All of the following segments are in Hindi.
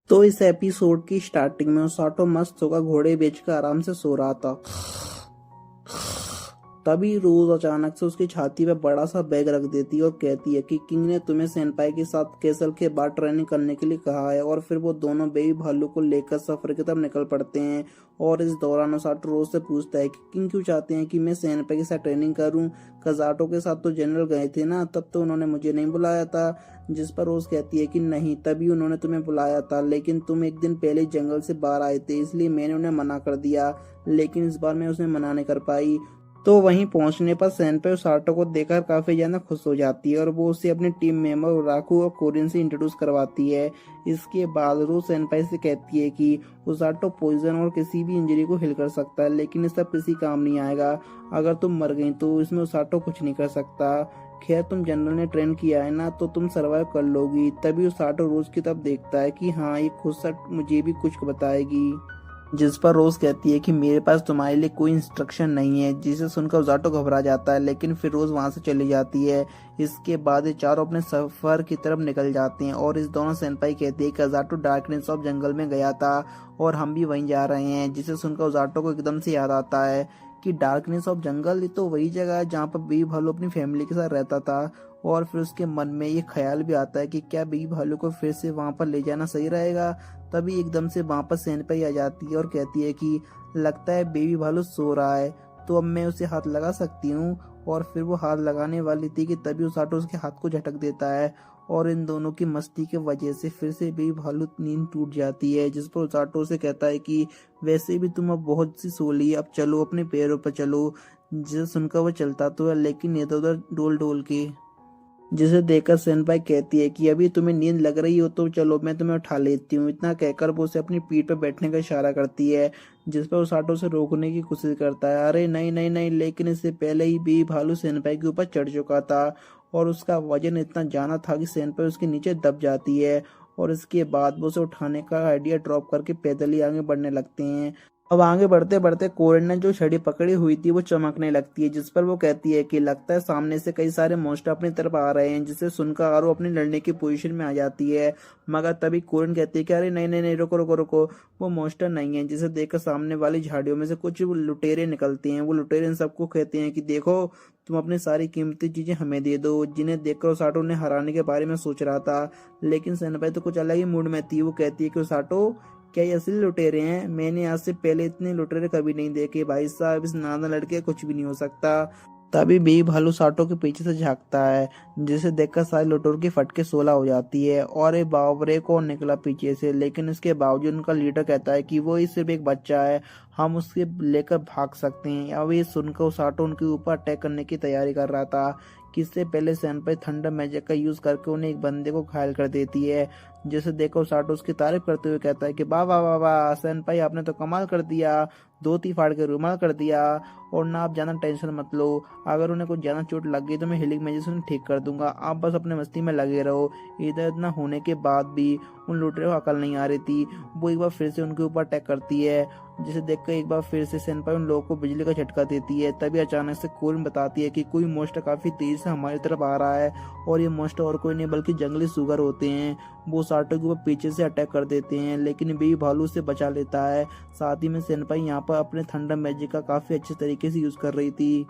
तो इस एपिसोड की स्टार्टिंग में ओसाटो मस्त होकर घोड़े बेचकर आराम से सो रहा था। तभी रोज अचानक से उसकी छाती पे बड़ा सा बैग रख देती है और कहती है कि किंग ने तुम्हें सेनपाई के साथ कैसल के बाद ट्रेनिंग करने के लिए कहा है। और फिर वो दोनों बेबी भालू को लेकर सफर की तरफ निकल पड़ते हैं। और इस दौरान ओसाटो रोज से पूछता है कि किंग क्यों चाहते हैं कि मैं सेनपाई के साथ ट्रेनिंग करूं। कजाटो के साथ तो जनरल गए थे ना, तब तो उन्होंने मुझे नहीं बुलाया था। जिस पर रोज कहती है कि नहीं, तभी उन्होंने तुम्हें बुलाया था, लेकिन तुम एक दिन पहले जंगल से बाहर आए थे, इसलिए मैंने उन्हें मना कर दिया। लेकिन इस बार मैं उसे मना नहीं कर पाई। तो वहीं पहुंचने पर सेनपाई ओसाटो को देखकर काफी ज्यादा खुश हो जाती है और वो उसे अपनी टीम मेंबर उराकू और कोरिन से इंट्रोड्यूस करवाती है। इसके बाद रो सेनपाई से कहती है कि ओसाटो पॉइजन और किसी भी इंजरी को हिल कर सकता है, लेकिन ये सब किसी काम नहीं आएगा। अगर तुम मर गई तो इसमें ओसाटो कुछ नहीं कर सकता। खैर, तुम जनरल ने ट्रेन किया है ना, तो तुम सर्वाइव कर लोगी। तभी ओसाटो रोज की तरफ देखता है कि हाँ, ये खुद से मुझे भी कुछ बताएगी। जिस पर रोज कहती है कि मेरे पास तुम्हारे लिए कोई इंस्ट्रक्शन नहीं है, जिसे सुनकर ओसाटो घबरा जाता है, लेकिन फिर रोज वहां से चली जाती है। इसके बाद ये चारों अपने सफर की तरफ निकल जाते हैं और इस दौरान सेनपाई कहती है कि ओसाटो डार्कनेस ऑफ जंगल में गया था और हम भी वहीं जा रहे हैं। जिसे सुनकर ओसाटो को एकदम से याद आता है कि डार्कनेस ऑफ जंगल ये तो वही जगह है जहाँ पर बेबी भालू अपनी फैमिली के साथ रहता था। और फिर उसके मन में ये ख्याल भी आता है कि क्या बेबी भालू को फिर से वहां पर ले जाना सही रहेगा। तभी एकदम से वहां पर सेनपाई आ जाती है और कहती है कि लगता है बेबी भालू सो रहा है, तो अब मैं उसे हाथ लगा सकती हूँ। और फिर वो हाथ लगाने वाली थी कि तभी ओसाटो उसके हाथ को झटक देता है और इन दोनों की मस्ती के वजह से फिर से बेबी भालू नींद टूट जाती है। जिस पर ओसाटो से कहता है कि वैसे भी तुम अब बहुत सी सो ली, अब चलो अपने पैरों पर चलो। जिसे सुनकर वो चलता तो है, लेकिन इधर उधर डोल डोल के। जिसे देखकर सेनपाई कहती है कि अभी तुम्हें नींद लग रही हो तो चलो मैं तुम्हें उठा लेती हूँ। इतना कहकर वो उसे अपनी पीठ पर बैठने का इशारा करती है, जिस पर ओसाटो से रोकने की कोशिश करता है। अरे नहीं नहीं नहीं, लेकिन इससे पहले ही भी भालू सेनपाई के ऊपर चढ़ चुका था और उसका वजन इतना ज्यादा था कि सेनपाई उसके नीचे दब जाती है। और इसके बाद वो उसे उठाने का आइडिया ड्रॉप करके पैदल ही आगे बढ़ने लगते हैं। अब आगे बढ़ते बढ़ते कोरिन ने जो छड़ी पकड़ी हुई थी वो चमकने लगती है, जिस पर वो कहती है कि लगता है सामने से कई सारे मॉन्स्टर अपनी तरफ आ रहे हैं। जिसे सुनकर आरो अपनी लड़ने की पोजीशन में आ जाती है, मगर तभी कोरिन कहती है कि अरे नहीं नहीं नहीं, रुको रुको रुको, वो मॉन्स्टर नहीं है। जिसे देखकर सामने वाली झाड़ियों में से कुछ लुटेरे निकलते हैं। वो लुटेरे इन सबको कहते हैं कि देखो, तुम अपनी सारी कीमती चीजें हमें दे दो। जिन्हें देखकर ओसाटो ने हराने के बारे में सोच रहा था, लेकिन सेनपाई तो कुछ अलग ही मूड में थी। वो कहती है कि ओसाटो, क्या ये असली लुटेरे हैं? मैंने आज से पहले इतने लुटेरे कभी नहीं देखे भाई साहब, इस नादान लड़के कुछ भी नहीं हो सकता। तभी बेबी भालू साटो के पीछे से झांकता है, जिसे देखकर सारे लुटेरों की फटके 16 हो जाती है और ये बावरे को निकला पीछे से। लेकिन इसके बावजूद उनका लीडर कहता है कि वो ही सिर्फ एक बच्चा है, हम उसके लेकर भाग सकते हैं। अब ये सुनकर साटो उनके ऊपर अटैक करने की तैयारी कर रहा था कि इससे पहले सेनपाई थंडर मैजिक का यूज करके उन्हें एक बंदे को घायल कर देती है। जिसे देखकर साटो उसकी तारीफ करते हुए कहता है कि वाह वाह वाह वाह सेनपाई, आपने तो कमाल कर दिया, धोती फाड़ के रुमाल कर दिया। और ना, आप ज्यादा टेंशन मत लो, अगर उन्हें कुछ ज्यादा चोट लग गई तो मैं हीलिंग मैजिक से उन्हें ठीक कर दूंगा, आप बस अपने मस्ती में लगे रहो। इधर इतना होने के बाद भी उन लुटेरों को अकल नहीं आ रही थी। वो एक बार फिर से उनके ऊपर अटैक करती है, जिसे देखकर एक बार फिर से सेनपाई उन लोगों को बिजली का झटका देती है। तभी अचानक से कोरिन बताती है कि कोई मॉन्स्टर काफी तेज से हमारी तरफ आ रहा है और ये मॉन्स्टर और कोई नहीं बल्कि जंगली सुगर होते हैं। वो साटो के ऊपर पीछे से अटैक कर देते हैं, लेकिन बेबी भालू से बचा लेता है। साथ ही में सेनपाई यहाँ पर अपने थंडर मैजिक का काफी अच्छे तरीके से यूज कर रही थी।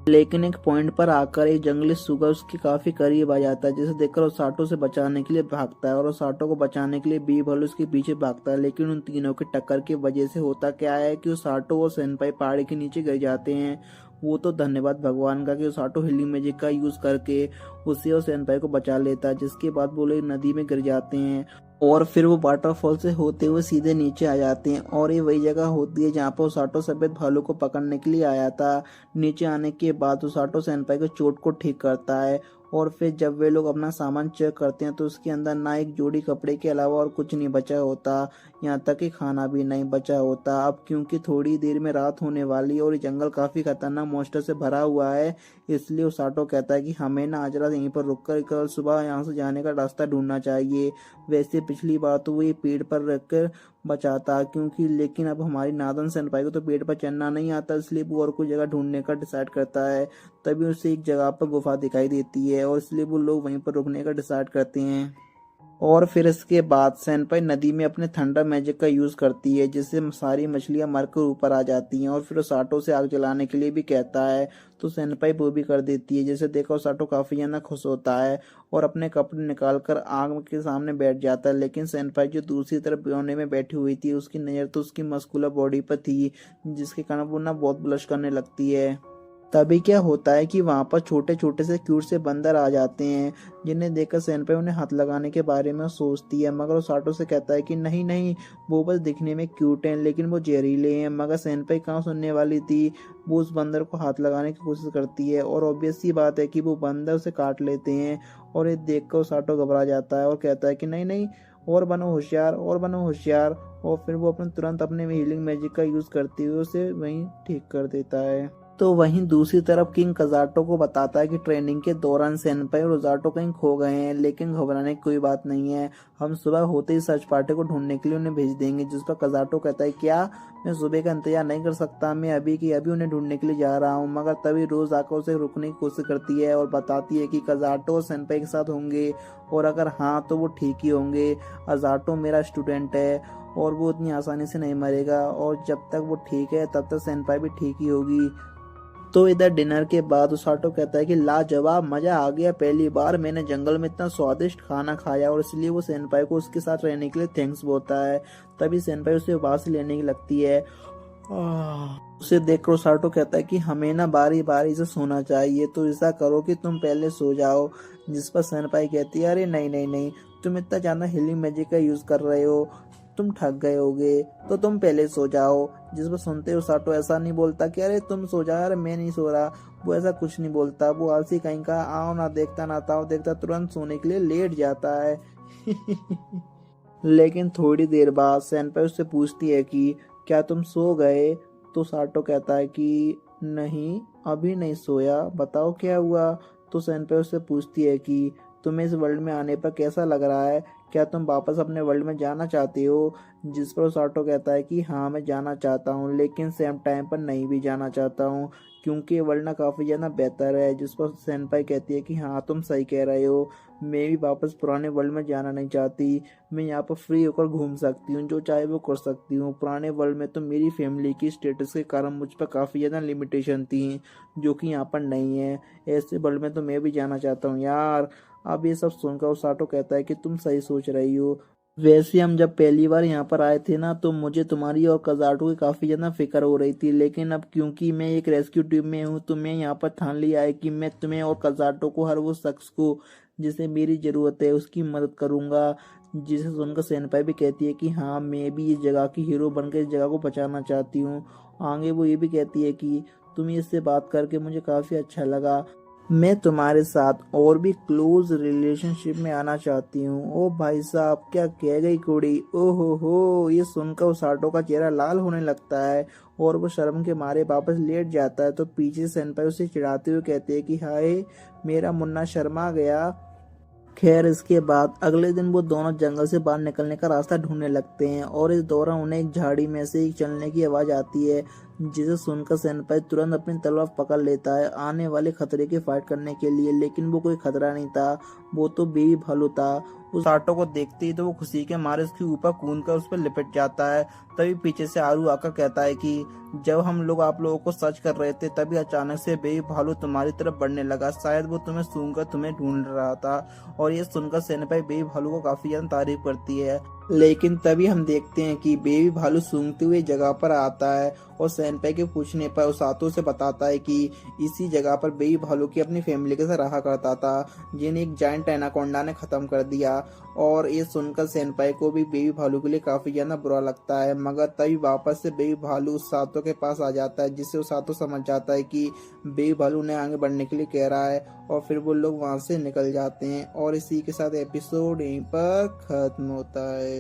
लेकिन एक पॉइंट पर आकर एक जंगली सुगर उसके काफी करीब आ जाता है, जिसे देखकर ओसाटो से बचाने के लिए भागता है और ओसाटो को बचाने के लिए बेबी भालू उसके पीछे भागता है। लेकिन उन तीनों की टक्कर की वजह से होता क्या है कि ओसाटो और सेनपाई पहाड़ी के नीचे गिर जाते हैं। वो तो धन्यवाद भगवान का कि ओसाटो हीलिंग मैजिक का यूज करके उसे और सेनपाई को बचा लेता है। जिसके बाद वो लोग नदी में गिर जाते हैं और फिर वो वाटरफॉल से होते हुए सीधे नीचे आ जाते हैं। और ये वही जगह होती है जहाँ पर ओसाटो सफेद भालू को पकड़ने के लिए आया था। नीचे आने के बाद ओसाटो सेनपाई को चोट को ठीक करता है और फिर जब वे लोग अपना सामान चेक करते हैं तो उसके अंदर ना एक जोड़ी कपड़े के अलावा और कुछ नहीं बचा होता, यहाँ तक कि खाना भी नहीं बचा होता। अब क्योंकि थोड़ी देर में रात होने वाली और ये जंगल काफी खतरनाक मॉन्स्टर से भरा हुआ है, इसलिए ओसाटो कहता है कि हमें ना आज रात यहीं पर रुककर कल सुबह यहाँ से जाने का रास्ता ढूंढना चाहिए। वैसे पिछली बार तो वो ये पेड़ पर रखकर बचाता क्योंकि, लेकिन अब हमारी नादन सेनपाई को तो पेड़ पर चढ़ना नहीं आता, इसलिए वो और कोई जगह ढूंढने का डिसाइड करता है। तभी उसे एक जगह पर गुफा दिखाई देती है और इसलिए वो लोग वहीं पर रुकने का डिसाइड करते हैं। और फिर इसके बाद सेनपाई नदी में अपने थंडर मैजिक का यूज करती है, जिससे सारी मछलियां मरकर ऊपर आ जाती हैं। और फिर वो साटो से आग जलाने के लिए भी कहता है, तो सेनपाई वो भी कर देती है। जैसे देखो साटो काफी ज्यादा खुश होता है और अपने कपड़े निकाल कर आग के सामने बैठ जाता है। लेकिन सेनपाई जो दूसरी तरफ कोने में बैठी हुई थी, उसकी नजर तो उसकी मस्कुलर बॉडी पर थी, जिसके कारण वो ना बहुत ब्लश करने लगती है। तभी क्या होता है कि वहां पर छोटे छोटे से क्यूट से बंदर आ जाते हैं, जिन्हें देखकर सेनपाई उन्हें हाथ लगाने के बारे में सोचती है। मगर वो साटो से कहता है कि नहीं नहीं, वो बस दिखने में क्यूट हैं लेकिन वो जहरीले हैं। मगर सेनपाई कहाँ सुनने वाली थी, वो उस बंदर को हाथ लगाने की कोशिश करती है और ऑब्वियस सी बात है कि वो बंदर उसे काट लेते हैं। और ये देखकर साटो घबरा जाता है और कहता है कि नहीं नहीं, और बनो होशियार और बनो होशियार। और फिर वो अपने तुरंत अपने हीलिंग मैजिक का यूज करते हुए उसे वहीं ठीक कर देता है। तो वहीं दूसरी तरफ किंग कजाटो को बताता है कि ट्रेनिंग के दौरान सेनपाई और रोजाटो कहीं खो गए हैं, लेकिन घबराने की कोई बात नहीं है, हम सुबह होते ही सर्च पार्टी को ढूंढने के लिए उन्हें भेज देंगे। जिस पर कजाटो कहता है क्या, मैं सुबह का इंतजार नहीं कर सकता, मैं अभी की अभी उन्हें ढूंढने के लिए जा रहा हूँ। मगर तभी रोज आकर उसे रुकने की कोशिश करती है और बताती है कि कजाटो और सेनपाई के साथ होंगे, और अगर हाँ तो वो ठीक ही होंगे। अजाटो मेरा स्टूडेंट है और वो इतनी आसानी से नहीं मरेगा, और जब तक वो ठीक है तब तक सेनपाई भी ठीक ही होगी। तो इधर डिनर के बाद उसाटो कहता है कि लाजवाब, मजा आ गया, पहली बार मैंने जंगल में इतना स्वादिष्ट खाना खाया। और इसलिए वो सेनपाई को उसके साथ रहने के लिए थैंक्स बोलता है। तभी सेनपाई उसे वहां से लेने की लगती है। उसे देखकर उसाटो कहता है कि हमें ना बारी बारी से सोना चाहिए, तो ऐसा करो कि तुम पहले सो जाओ। जिस पर सेनपाई कहती है, अरे नहीं नहीं नहीं, तुम इतना ज्यादा हीलिंग मैजिक का यूज कर रहे हो, तुम थक गए होगे, तो तुम पहले सो जाओ। जिस पर सुनते हुए साटो ऐसा नहीं बोलता कि अरे तुम सो जाओ, अरे मैं नहीं सो रहा। वो ऐसा कुछ नहीं बोलता, वो आलसी कहीं का आओ ना देखता ना ताओ देखता, तुरंत सोने के लिए लेट जाता है। लेकिन थोड़ी देर बाद सेनपाई उससे पूछती है कि क्या तुम सो गए, तो साटो कहता है कि नहीं, अभी नहीं सोया, बताओ क्या हुआ। तो सेनपाई उससे पूछती है कि तुम्हें इस वर्ल्ड में आने पर कैसा लग रहा है, क्या तुम वापस अपने वर्ल्ड में जाना चाहते हो। जिस पर साटो कहता है कि हाँ मैं जाना चाहता हूँ, लेकिन सेम टाइम पर नहीं भी जाना चाहता हूँ, क्योंकि ये वर्ल्ड ना काफी ज्यादा बेहतर है। जिस पर सेनपाई कहती है कि हाँ तुम सही कह रहे हो, मैं भी वापस पुराने वर्ल्ड में जाना नहीं चाहती, मैं यहाँ पर फ्री होकर घूम सकती हूँ, जो चाहे वो कर सकती हूँ। पुराने वर्ल्ड में तो मेरी फैमिली की स्टेटस के कारण मुझ पर काफ़ी ज़्यादा लिमिटेशन थी, जो कि यहाँ पर नहीं है। ऐसे वर्ल्ड में तो मैं भी जाना चाहता हूँ यार। अब ये सब सुनकर साटो कहता है कि तुम सही सोच रही हो। वैसे हम जब पहली बार यहाँ पर आए थे ना, तो मुझे तुम्हारी और कजाटो की काफी ज्यादा फिक्र हो रही थी, लेकिन अब क्योंकि मैं एक रेस्क्यू टीम में हूँ, तो मैं यहाँ पर ठान लिया है कि मैं तुम्हें और कजाटो को, हर वो शख्स को जिसे मेरी जरूरत है, उसकी मदद करूंगा। जिसे सुनकर सेनपाई भी कहती है कि हाँ मैं भी इस जगह की हीरो बनकर इस जगह को बचाना चाहती हूँ। आगे वो ये भी कहती है कि तुम्हें इससे बात करके मुझे काफी अच्छा लगा, मैं तुम्हारे साथ और भी क्लोज रिलेशनशिप में आना चाहती हूँ। ओ भाई साहब, क्या कह गई कुड़ी, ओहो हो। ये सुनकर उसाटो का चेहरा लाल होने लगता है और वो शर्म के मारे वापस लेट जाता है। तो पीछे सेनपाई उसे चिढ़ाते हुए कहते हैं कि हाय मेरा मुन्ना शर्मा गया। खैर इसके बाद अगले दिन वो दोनों जंगल से बाहर निकलने का रास्ता ढूंढने लगते हैं, और इस दौरान उन्हें एक झाड़ी में से एक चलने की आवाज आती है, जिसे सुनकर सेनपाई तुरंत अपनी तलवार पकड़ लेता है आने वाले खतरे की फाइट करने के लिए। लेकिन वो कोई खतरा नहीं था, वो तो बेबी भालू था। उस साटो को देखते ही तो वो खुशी के मारे उसके ऊपर कूद कर उस पर लिपट जाता है। तभी पीछे से आरू आकर कहता है कि जब हम लोग आप लोगों को सर्च कर रहे थे, तभी अचानक से बेबी भालू तुम्हारी तरफ बढ़ने लगा, शायद वो तुम्हें सूंघकर तुम्हें ढूंढ रहा था। और ये सुनकर सेनपाई बेबी भालू को काफी ज्यादा तारीफ करती है। लेकिन तभी हम देखते हैं कि बेबी भालू सूंघते हुए जगह पर आता है और सेनपाई के पूछने पर उसातो से बताता है कि इसी जगह पर बेबी भालू की अपनी फैमिली के साथ रहा करता था, जिन्हें एक जायंट एनाकोंडा ने खत्म कर दिया। और ये सुनकर सेनपाई को भी बेबी भालू के लिए काफी ज्यादा बुरा लगता है। मगर तभी वापस से बेबी भालू उसातो के पास आ जाता है, जिससे उसातो समझ जाता है कि बेबी भालू उन्हें आगे बढ़ने के लिए कह रहा है, और फिर वो लोग वहां से निकल जाते हैं। और इसी के साथ एपिसोड यहीं पर खत्म होता है।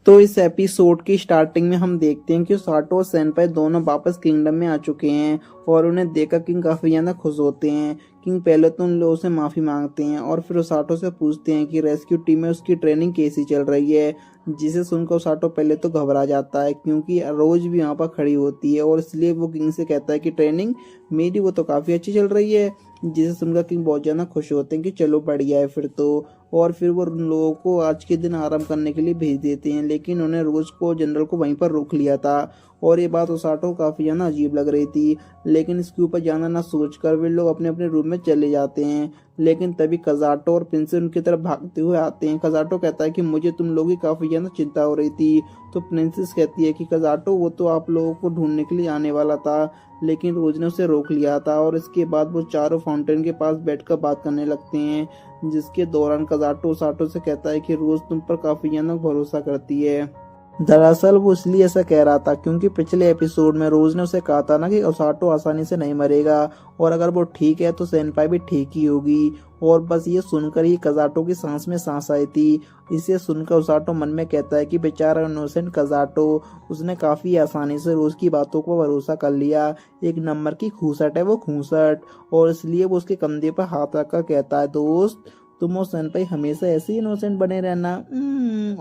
तो इस एपिसोड की स्टार्टिंग में हम देखते हैं कि साटो और सेनपाई दोनों वापस किंगडम में आ चुके हैं, और उन्हें देखकर किंग काफी ज्यादा खुश होते हैं। किंग पहले तो उन लोगों से माफी मांगते हैं और फिर साटो से पूछते हैं कि रेस्क्यू टीम में उसकी ट्रेनिंग कैसी चल रही है। जिसे सुनकर साटो पहले तो घबरा जाता है, क्योंकि रोज भी वहां पर खड़ी होती है, और इसलिए वो किंग से कहता है कि ट्रेनिंग मेरी वो तो काफी अच्छी चल रही है। जिसे सुनकर किंग बहुत ज्यादा खुश होते हैं कि चलो बढ़िया है फिर तो। और फिर वो उन लोगों को आज के दिन आराम करने के लिए भेज देते हैं, लेकिन उन्हें रोज को जनरल को वहीं पर रोक लिया था। और ये बात ओसाटो को काफी ज्यादा अजीब लग रही थी, लेकिन इसके ऊपर जाना ना सोचकर वे लोग अपने अपने रूम में चले जाते हैं। लेकिन तभी कजाटो और प्रिंसेस उनकी तरफ भागते हुए आते हैं। कजाटो कहता है कि मुझे तुम लोगों की काफी ज्यादा चिंता हो रही थी। तो प्रिंसेस कहती है कि कजाटो, वो तो आप लोगों को ढूंढने के लिए आने वाला था, लेकिन रोज ने उसे रोक लिया था। और इसके बाद वो चारों फाउंटेन के पास बैठकर बात करने लगते हैं, जिसके दौरान कजाटो ओसाटो से कहता है कि रोज तुम पर काफी ज्यादा भरोसा करती है। दरअसल वो इसलिए ऐसा कह रहा था क्योंकि पिछले एपिसोड में रोज ने उसे कहा था ना कि ओसाटो आसानी से नहीं मरेगा, और अगर वो ठीक है तो सेनपाई भी ठीक ही होगी। और बस ये सुनकर ही कजाटो की सांस में सांस आई थी। इसे सुनकर ओसाटो मन में कहता है कि बेचारा इनोसेंट कजाटो, उसने काफी आसानी से रोज की बातों को भरोसा कर लिया। एक नंबर की खूसट है वो खूसट। और इसलिए वो उसके कंधे पर हाथ रखकर कहता है, दोस्त तुम और सेनपाई हमेशा ऐसे ही इनोसेंट बने रहना।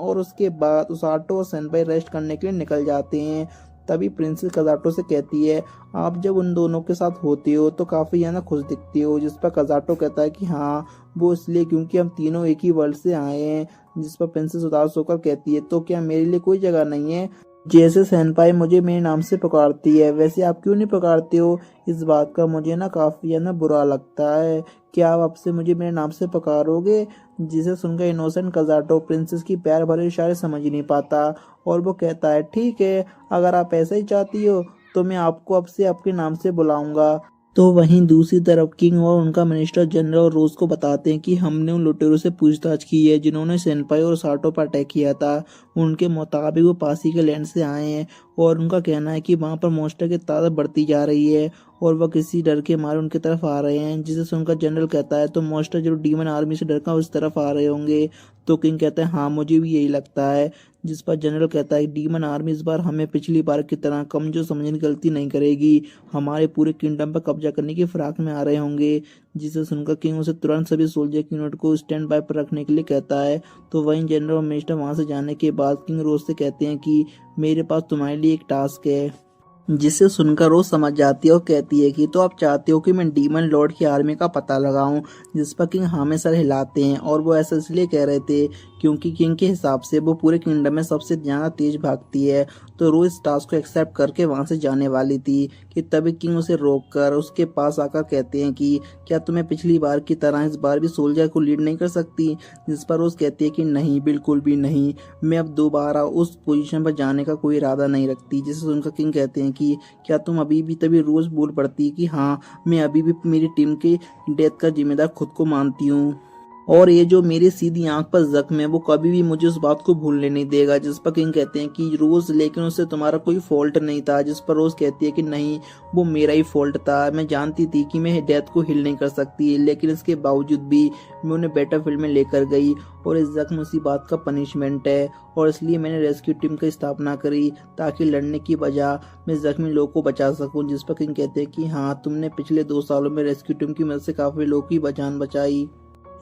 और उसके बाद ओसाटो और सेनपाई रेस्ट करने के लिए निकल जाते हैं। तभी प्रिंसेस कजाटो से कहती है, आप जब उन दोनों के साथ होते हो तो काफी ज्यादा खुश दिखती हो। जिस पर कजाटो कहता है कि हाँ, वो इसलिए क्योंकि हम तीनों एक ही वर्ल्ड से आए हैं। जिस पर प्रिंसेस उदास होकर कहती है, तो क्या मेरे लिए कोई जगह नहीं है? जैसे सेनपाई मुझे मेरे नाम से पुकारती है, वैसे आप क्यों नहीं पुकारते हो? इस बात का मुझे ना काफी ज्यादा बुरा लगता है। क्या आप आपसे मुझे मेरे नाम से पुकारोगे? जिसे सुनकर इनोसेंट कजाटो प्रिंसेस की प्यार भरे इशारे समझ ही नहीं पाता, और वो कहता है, ठीक है, अगर आप ऐसा ही चाहती हो तो मैं आपको अब से आपके नाम से बुलाऊंगा। तो वहीं दूसरी तरफ किंग और उनका मिनिस्टर जनरल रोज को बताते हैं कि हमने उन लुटेरों से पूछताछ की है जिन्होंने सेनपाई और साटो पर अटैक किया था। उनके मुताबिक वो पासी के लैंड से आए हैं, और उनका कहना है कि वहां पर मॉन्स्टर की तादाद बढ़ती जा रही है और वह किसी डर के मारे उनकी तरफ आ रहे हैं। जिसे सुनकर जनरल कहता है, तो मॉन्स्टर जरूर डीमन आर्मी से डरकर उस तरफ आ रहे होंगे। तो किंग कहता है, हाँ मुझे भी यही लगता है। जिस पर जनरल कहता है, डीमन आर्मी इस बार हमें पिछली बार की तरह कमजोर समझने की गलती नहीं करेगी, हमारे पूरे किंगडम पर कब्जा करने की फिराक में आ रहे होंगे। जिसे सुनकर किंग उसे तुरंत सभी सोल्जर की यूनिट को स्टैंड बाय पर रखने के लिए कहता है। तो वहीं जनरल और मिनिस्टर वहां से जाने के बाद किंग रोज से कहते हैं कि मेरे पास तुम्हारे लिए एक टास्क है। जिसे सुनकर रोज समझ जाती है और कहती है कि तो आप चाहते हो कि मैं डीमन लॉर्ड की आर्मी का पता लगाऊं? जिस पर किंग हाँ में सर हिलाते हैं, और वो ऐसा इसलिए कह रहे थे क्योंकि किंग के हिसाब से वो पूरे किंगडम में सबसे ज्यादा तेज भागती है। तो रोज इस टास्क को एक्सेप्ट करके वहां से जाने वाली थी कि तभी किंग उसे रोककर उसके पास आकर कहते हैं कि क्या तुम्हें पिछली बार की तरह इस बार भी सोल्जर को लीड नहीं कर सकती? जिस पर रोज कहती है कि नहीं, बिल्कुल भी नहीं, मैं अब दोबारा उस पोजीशन पर जाने का कोई इरादा नहीं रखती। जिसे सुनकर किंग कहते हैं कि क्या तुम अभी भी? तभी रोज बोल पड़ती कि हाँ, मैं अभी भी मेरी टीम की डेथ का जिम्मेदार खुद को मानती हूँ, और ये जो मेरी सीधी आंख पर जख्म है वो कभी भी मुझे उस बात को भूलने नहीं देगा। जिस पर किंग कहते हैं कि रोज, लेकिन उससे तुम्हारा कोई फॉल्ट नहीं था। जिस पर रोज कहती है कि नहीं, वो मेरा ही फॉल्ट था। मैं जानती थी कि मैं डेथ को हिल नहीं कर सकती, लेकिन इसके बावजूद भी मैं उन्हें बैटलफील्ड में लेकर गई, और इस जख्म उसी बात का पनिशमेंट है। और इसलिए मैंने रेस्क्यू टीम की स्थापना करी ताकि लड़ने की बजाय मैं जख्मी लोगों को बचा सकूं। जिस पर किंग कहते हैं कि हाँ, तुमने पिछले 2 सालों में रेस्क्यू टीम की मदद से काफी लोगों की जान बचाई,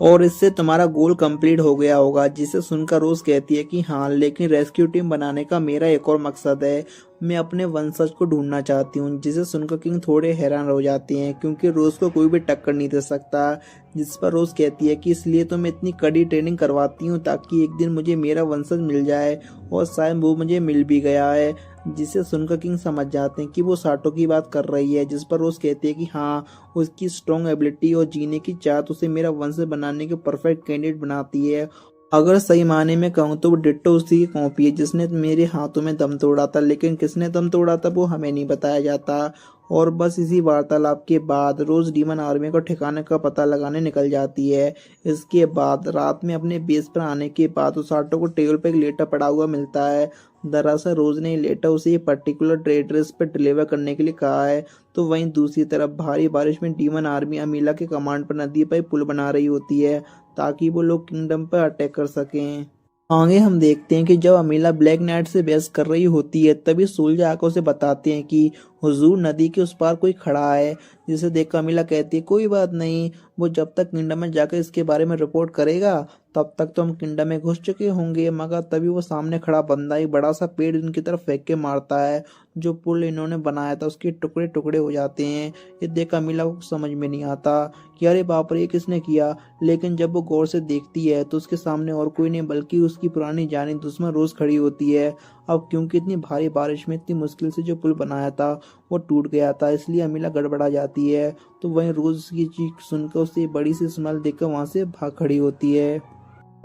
और इससे तुम्हारा गोल कंप्लीट हो गया होगा। जिसे सुनकर रोज कहती है कि हाँ, लेकिन रेस्क्यू टीम बनाने का मेरा एक और मकसद है, मैं अपने वंशज को ढूंढना चाहती हूँ। जिसे सुनकर किंग थोड़े हैरान हो जाते हैं क्योंकि रोज को कोई भी टक्कर नहीं दे सकता। जिस पर रोज कहती है कि इसलिए तो मैं इतनी कड़ी ट्रेनिंग करवाती हूँ ताकि एक दिन मुझे मेरा वंशज मिल जाए, और शायद वो मुझे मिल भी गया है। जिसे सुनकर किंग समझ जाते हैं कि वो साटो की बात कर रही है। जिस पर रोज कहती है कि हाँ, उसकी स्ट्रॉन्ग एबिलिटी और जीने की चाहत उसे मेरा वंशज बनाने के परफेक्ट कैंडिडेट बनाती है। अगर सही मायने में कहूँ तो वो डिट्टो उसी की कॉपी है जिसने मेरे हाथों में दम तोड़ा था, लेकिन किसने दम तोड़ा था वो हमें नहीं बताया जाता। और बस इसी वार्तालाप के बाद रोज डीमन आर्मी को ठिकाने का पता लगाने निकल जाती है। इसके बाद रात में अपने बेस पर आने के बाद उसाटो को टेबल पर एक लेटर पड़ा हुआ मिलता है। दरअसल रोज ने लेटर उसे पर्टिकुलर एड्रेस पर डिलीवर करने के लिए कहा है। तो वहीं दूसरी तरफ भारी बारिश में डीमन आर्मी अमीला के कमांड पर नदी पर पुल बना रही होती है ताकि वो लोग किंगडम पर अटैक कर सकें। आगे हम देखते हैं कि जब अमीला ब्लैक नाइट से बहस कर रही होती है तभी सोल्जर आकर उसे बताते हैं कि हुजूर, नदी के उस पार कोई खड़ा है। जिसे देख कर अमीला कहती है कोई बात नहीं, वो जब तक किंगडम में जाकर इसके बारे में रिपोर्ट करेगा तब तक तो हम किंगडम में घुस चुके होंगे। मगर तभी वो सामने खड़ा बंदा एक बड़ा सा पेड़ उनकी तरफ फेंक के मारता है। जो पुल इन्होंने बनाया था उसके टुकड़े टुकड़े हो जाते हैं। ये देख अमीला को समझ में नहीं आता कि अरे बाप रे ये किसने किया। लेकिन जब वो गौर से देखती है तो उसके सामने और कोई नहीं बल्कि उसकी पुरानी जानी दुश्मन रोज खड़ी होती है। अब क्योंकि इतनी भारी बारिश में इतनी मुश्किल से जो पुल बनाया था वो टूट गया था, इसलिए अमीला गड़बड़ा जाती है। तो वहीं रोज की चीख सुनकर उसे बड़ी सी स्मेल देखकर वहां से भाग खड़ी होती है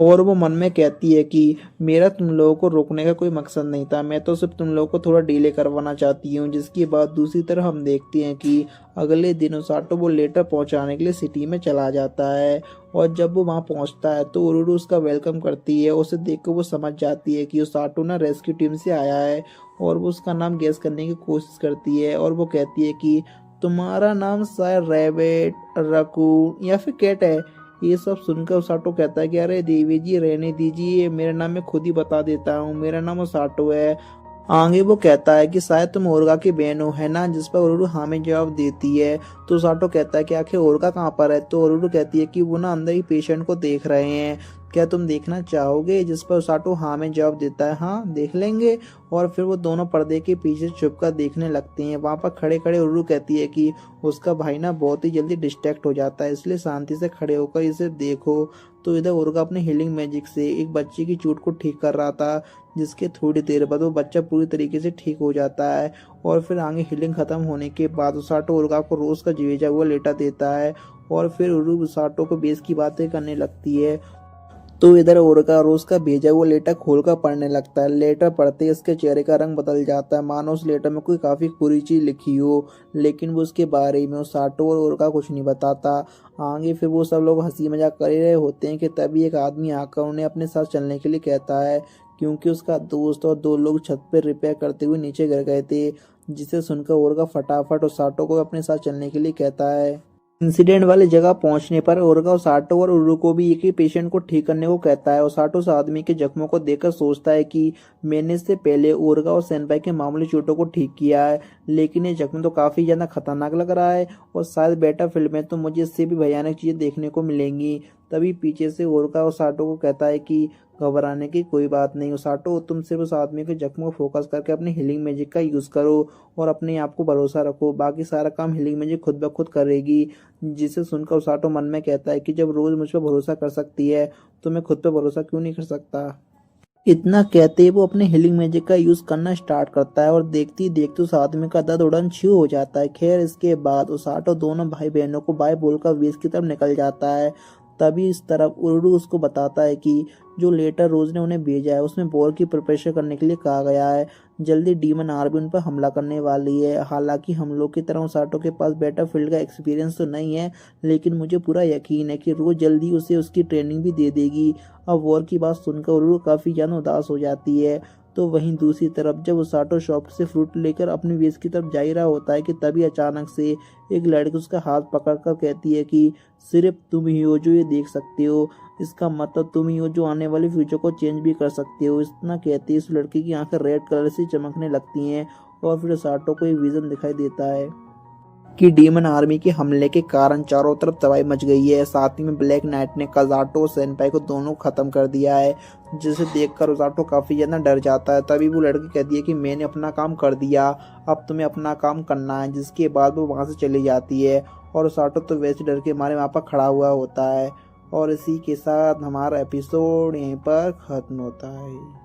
और वो मन में कहती है कि मेरा तुम लोगों को रोकने का कोई मकसद नहीं था, मैं तो सिर्फ तुम लोगों को थोड़ा डिले करवाना चाहती हूँ। जिसकी बात दूसरी तरफ हम देखते हैं कि अगले दिन उसाटो वो लेटर पहुंचाने के लिए सिटी में चला जाता है। और जब वो वहां पहुंचता है तो उरुरु उसका वेलकम करती है। उसे देखकर वो समझ जाती है कि उसाटो ना रेस्क्यू टीम से आया है और वो उसका नाम गेस करने की कोशिश करती है। और वो कहती है कि तुम्हारा नाम शायद रैबिट, रकून या फिर कैट है। ये सब सुनकर उसाटो कहता है कि अरे देवी जी रहने दीजिए, मेरा नाम मैं खुद ही बता देता हूँ, मेरा नाम उसाटो है। आगे वो कहता है कि शायद तुम ओरगा की बहन हो है ना, जिस पर उरुरु हाँ में जवाब देती है। तो उसाटो कहता है कि आखिर ओरगा कहाँ पर है। तो उरुरु कहती है कि वो ना अंदर ही पेशेंट को देख रहे हैं, क्या तुम देखना चाहोगे। जिस पर उसाटो हाँ में जवाब देता है, हाँ देख लेंगे। और फिर वो दोनों पर्दे के पीछे छुपकर देखने लगते हैं। वहां पर खड़े खड़े उरुरु कहती है कि उसका भाई ना बहुत ही जल्दी डिस्ट्रैक्ट हो जाता है, इसलिए शांति से खड़े होकर इसे देखो। तो इधर उर्गा अपने हीलिंग मैजिक से एक बच्चे की चोट को ठीक कर रहा था, जिसके थोड़ी देर बाद वो बच्चा पूरी तरीके से ठीक हो जाता है। और फिर आगे हीलिंग खत्म होने के बाद उसाटो उर्गा को रोज का भेजा हुआ लेटर देता है। और फिर उर्गा उसाटो को बेस की बातें करने लगती है। तो इधर ओरका रोज का भेजा हुआ लेटर खोलकर पढ़ने लगता है। लेटर पढ़ते ही उसके चेहरे का रंग बदल जाता है, मानो उस लेटर में कोई काफी बुरी चीज लिखी हो। लेकिन वो उसके बारे में साटो और ओरका कुछ नहीं बताता। आगे फिर वो सब लोग हंसी मजाक कर रहे होते हैं कि तभी एक आदमी आकर उन्हें अपने साथ चलने के लिए कहता है, क्योंकि उसका दोस्त और दो लोग छत पर रिपेयर करते हुए नीचे गिर गए थे। जिसे सुनकर ओरका फटाफट साटो को अपने साथ चलने के लिए कहता है। इंसिडेंट वाली जगह पहुंचने पर ओरगा ओसाटो और उरुको को भी एक ही पेशेंट को ठीक करने को कहता है। ओसाटो उस आदमी के जख्मों को देखकर सोचता है कि मैंने इससे पहले ओरगा और सेनपाई के मामूली चोटों को ठीक किया है, लेकिन ये जख्म तो काफी ज्यादा खतरनाक लग रहा है और शायद बेटा फिल्म में तो मुझे इससे भी भयानक चीजें देखने को मिलेंगी। तभी पीछे से ओरगा ओसाटो को कहता है कि घबराने की कोई बात नहीं ओसाटो, तुम सिर्फ उस आदमी के जख्मों को फोकस करके अपने हीलिंग मैजिक का यूज करो और अपने आप को भरोसा रखो, बाकी सारा काम हीलिंग मैजिक खुद ब खुद करेगी। जिसे सुनकर ओसाटो मन में कहता है कि जब रोज मुझ पर भरोसा कर सकती है तो मैं खुद पे भरोसा क्यों नहीं कर सकता। इतना कहते ही वो अपने हीलिंग मैजिक का यूज करना स्टार्ट करता है और देखते ही देखते उस आदमी का दर्द उड़न छू हो जाता है। खैर इसके बाद ओसाटो दोनों भाई बहनों को बाय बोलकर वेस की तरफ निकल जाता है। तभी इस तरफ उरुडू उसको बताता है कि जो लेटर रोज ने उन्हें भेजा है उसमें वॉर की प्रिपरेशन करने के लिए कहा गया है। जल्दी डीमन आर्मी उन पर हमला करने वाली है। हालांकि हम लोग की तरह ओसाटो के पास बैटलफील्ड का एक्सपीरियंस तो नहीं है, लेकिन मुझे पूरा यकीन है कि रोज जल्दी उसे उसकी ट्रेनिंग भी दे देगी। अब वॉर की बात सुनकर उरुडू काफी ज्यादा उदास हो जाती है। तो वहीं दूसरी तरफ जब ओसाटो शॉप से फ्रूट लेकर अपनी बेस की तरफ जा ही रहा होता है कि तभी अचानक से एक लड़की उसका हाथ पकड़कर कहती है कि सिर्फ तुम ही हो जो ये देख सकते हो, इसका मतलब तुम ही हो जो आने वाले फ्यूचर को चेंज भी कर सकते हो। इतना कहते ही उस लड़की की आंखें रेड कलर से चमकने लगती हैं और फिर ओसाटो को एक विजन दिखाई देता है कि डीमन आर्मी के हमले के कारण चारों तरफ तबाही मच गई है। साथ ही में ब्लैक नाइट ने काजाटो और सेनपाई को दोनों खत्म कर दिया है, जिसे देखकर ओसाटो काफी ज्यादा डर जाता है। तभी वो लड़की कहती है कि मैंने अपना काम कर दिया, अब तुम्हें अपना काम करना है। जिसके बाद वो वहां से चली जाती है और ओसाटो तो वैसे डर के मारे वहां पर खड़ा हुआ होता है। और इसी के साथ हमारा एपिसोड यहीं पर खत्म होता है।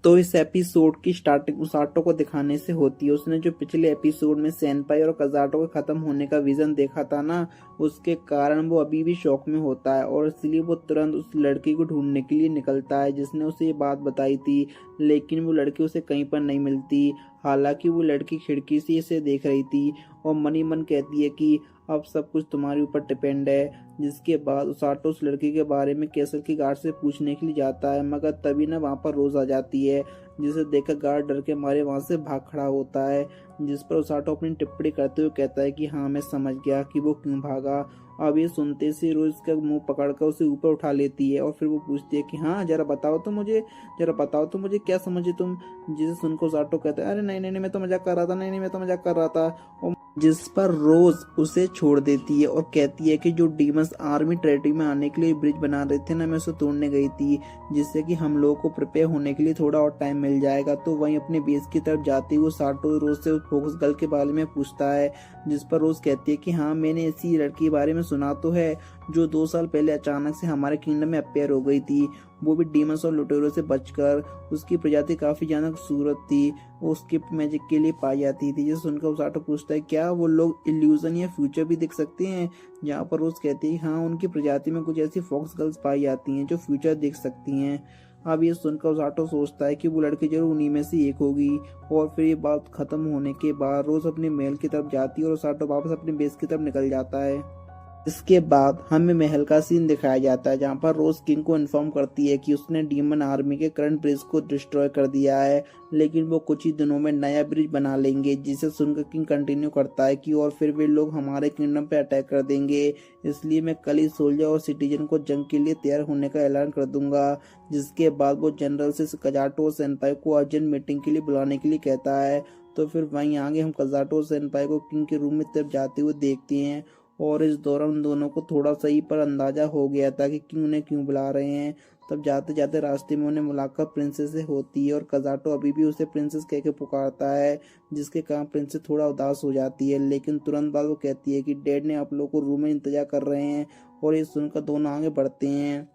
तो इस एपिसोड की स्टार्टिंग उसाटो को दिखाने से होती है। उसने जो पिछले एपिसोड में सेनपाई और काजाटो के खत्म होने का विजन देखा था ना, उसके कारण वो अभी भी शॉक में होता है और इसलिए वो तुरंत उस लड़की को ढूंढने के लिए निकलता है जिसने उसे ये बात बताई थी। लेकिन वो लड़की उसे कहीं पर नहीं मिलती। हालांकि वो लड़की खिड़की से इसे देख रही थी और मन ही मन कहती है कि अब सब कुछ तुम्हारे ऊपर डिपेंड है। जिसके बाद उसाटो उस लड़की के बारे में कैसल की गार्ड से पूछने के लिए जाता है, मगर तभी ना वहाँ पर रोज आ जाती है। जिसे देखकर गार्ड डर के मारे वहाँ से भाग खड़ा होता है। जिस पर उसाटो अपनी टिप्पणी करते हुए कहता है कि हाँ मैं समझ गया कि वो क्यों भागा। अब ये सुनते से रोज का मुंह पकड़कर उसे ऊपर उठा लेती है और फिर वो पूछती है कि हाँ जरा बताओ तो मुझे क्या समझे तुम। जिसे सुनकर उसाटो कहता है अरे नहीं नहीं नहीं मैं तो मजाक कर रहा था, नहीं नहीं मैं तो मजाक कर रहा था। और जिस पर रोज उसे छोड़ देती है और कहती है कि जो डीमंस आर्मी टेरिटरी में आने के लिए ब्रिज बना रहे थे ना, मैं उसे तोड़ने गई थी, जिससे कि हम लोगों को प्रिपेयर होने के लिए थोड़ा और टाइम मिल जाएगा। तो वहीं अपने बेस की तरफ जाती हुई साटो रोज से फोकस गर्ल के बारे में पूछता है, जिस पर रोज कहती है कि हाँ, मैंने ऐसी लड़की के बारे में सुना तो है जो 2 साल पहले अचानक से हमारे किंगडम में अपेयर हो गई थी, वो भी डीमंस और लुटेरों से बचकर। उसकी प्रजाति काफी ज्यादा खूबसूरत थी, वो उसके मैजिक के लिए पाई जाती थी। जिसे सुनकर उसाटो पूछता है क्या वो लोग इल्यूजन या फ्यूचर भी देख सकते हैं, जहाँ पर रोज कहती है हाँ, उनकी प्रजाति में कुछ ऐसी फॉक्स गर्ल्स पाई जाती हैं जो फ्यूचर देख सकती हैं। अब ये सुनकर उसाटो सोचता है कि वो लड़की जरूर उन्हीं में से एक होगी। और फिर ये बात खत्म होने के बाद रोज अपने महल की तरफ जाती है और उसाटो वापस अपने बेस की तरफ निकल जाता है। इसके बाद हमें महल का सीन दिखाया जाता है, जहाँ पर रोज किंग को इन्फॉर्म करती है कि उसने डीमन आर्मी के करंट ब्रिज को डिस्ट्रॉय कर दिया है, लेकिन वो कुछ ही दिनों में नया ब्रिज बना लेंगे। जिसे सुनकर किंग कंटिन्यू करता है कि और फिर वे लोग हमारे किंगडम पे अटैक कर देंगे, इसलिए मैं कल ही सोल्जर और सिटीजन को जंग के लिए तैयार होने का ऐलान कर दूंगा। जिसके बाद वो जनरल से कजाटो सेनपाई को अर्जेंट मीटिंग के लिए बुलाने के लिए कहता है। तो फिर वहीं आगे हम कजाटो सेनपाई को किंग के रूम में तरफ जाते हुए देखते हैं, और इस दौरान उन दोनों को थोड़ा सा ही पर अंदाजा हो गया था कि किंग उन्हें क्यों बुला रहे हैं। तब जाते जाते रास्ते में उन्हें मुलाकात प्रिंसेस से होती है और कजाटो अभी भी उसे प्रिंसेस कह के पुकारता है, जिसके कारण प्रिंसेस थोड़ा उदास हो जाती है। लेकिन तुरंत बाद वो कहती है कि डैड ने आप लोगों को रूम में इंतजार कर रहे हैं, और ये सुनकर दोनों आगे बढ़ते हैं।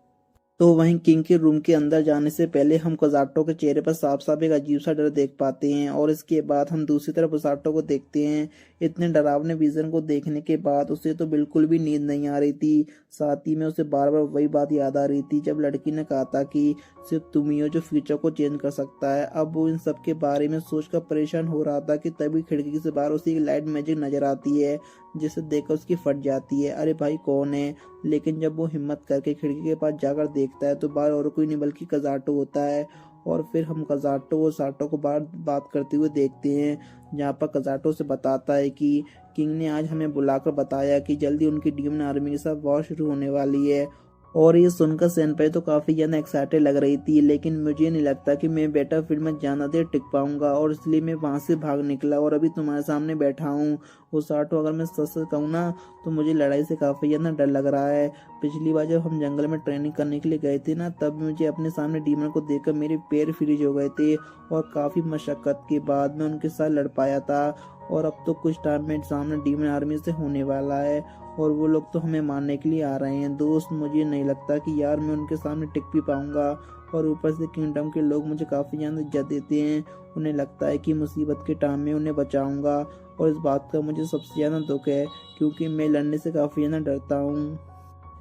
तो वहीं किंग के रूम के अंदर जाने से पहले हम कजाटो के चेहरे पर साफ साफ एक अजीब सा डर देख पाते हैं, और इसके बाद हम दूसरी तरफ उसाटो को देखते हैं। इतने डरावने विजन को देखने के बाद उसे तो बिल्कुल भी नींद नहीं आ रही थी, साथ ही में उसे बार बार वही बात याद आ रही थी जब लड़की ने कहा था कि सिर्फ तुम ही हो जो फ्यूचर को चेंज कर सकता है। अब वो इन सब के बारे में सोचकर परेशान हो रहा था कि तभी खिड़की से बाहर उसे एक लाइट मैजिक नजर आती है, जिसे देखकर उसकी फट जाती है, अरे भाई कौन है। लेकिन जब वो हिम्मत करके खिड़की के पास जाकर देखता है तो बाहर और कोई नहीं बल्कि कजाटो होता है। और फिर हम कजाटो और साटो को बाहर बात करते हुए देखते हैं, जहाँ पर कजाटो से बताता है कि किंग ने आज हमें बुलाकर बताया कि जल्दी उनकी डीमन आर्मी के साथ वॉर शुरू होने वाली है। और ये सुनकर सेनपाई तो काफी ज्यादा एक्साइटेड लग रही थी, लेकिन मुझे नहीं लगता कि मैं बैटलफील्ड में ज्यादा देर टिक पाऊंगा, और इसलिए मैं वहां से भाग निकला और अभी तुम्हारे सामने बैठा हूँ। उसाटो, अगर मैं सच सच कहूँ ना तो मुझे लड़ाई से काफी ज्यादा डर लग रहा है। पिछली बार जब हम जंगल में ट्रेनिंग करने के लिए गए थे ना, तब मुझे अपने सामने डीमन को देखकर मेरे पैर फ्रीज हो गए थे, और काफी मशक्कत के बाद मैं उनके साथ लड़ पाया था। और अब तो कुछ टाइम में सामने डीमन आर्मी से होने वाला है, और वो लोग तो हमें मारने के लिए आ रहे हैं। दोस्त, मुझे नहीं लगता कि यार मैं उनके सामने टिक भी पाऊंगा। और ऊपर से किंगडम के लोग मुझे काफी ज्यादा इज्जत देते हैं, उन्हें लगता है कि मुसीबत के टाइम में उन्हें बचाऊंगा, और इस बात का मुझे सबसे ज्यादा दुख है, क्योंकि मैं लड़ने से काफी ज्यादा डरता हूँ।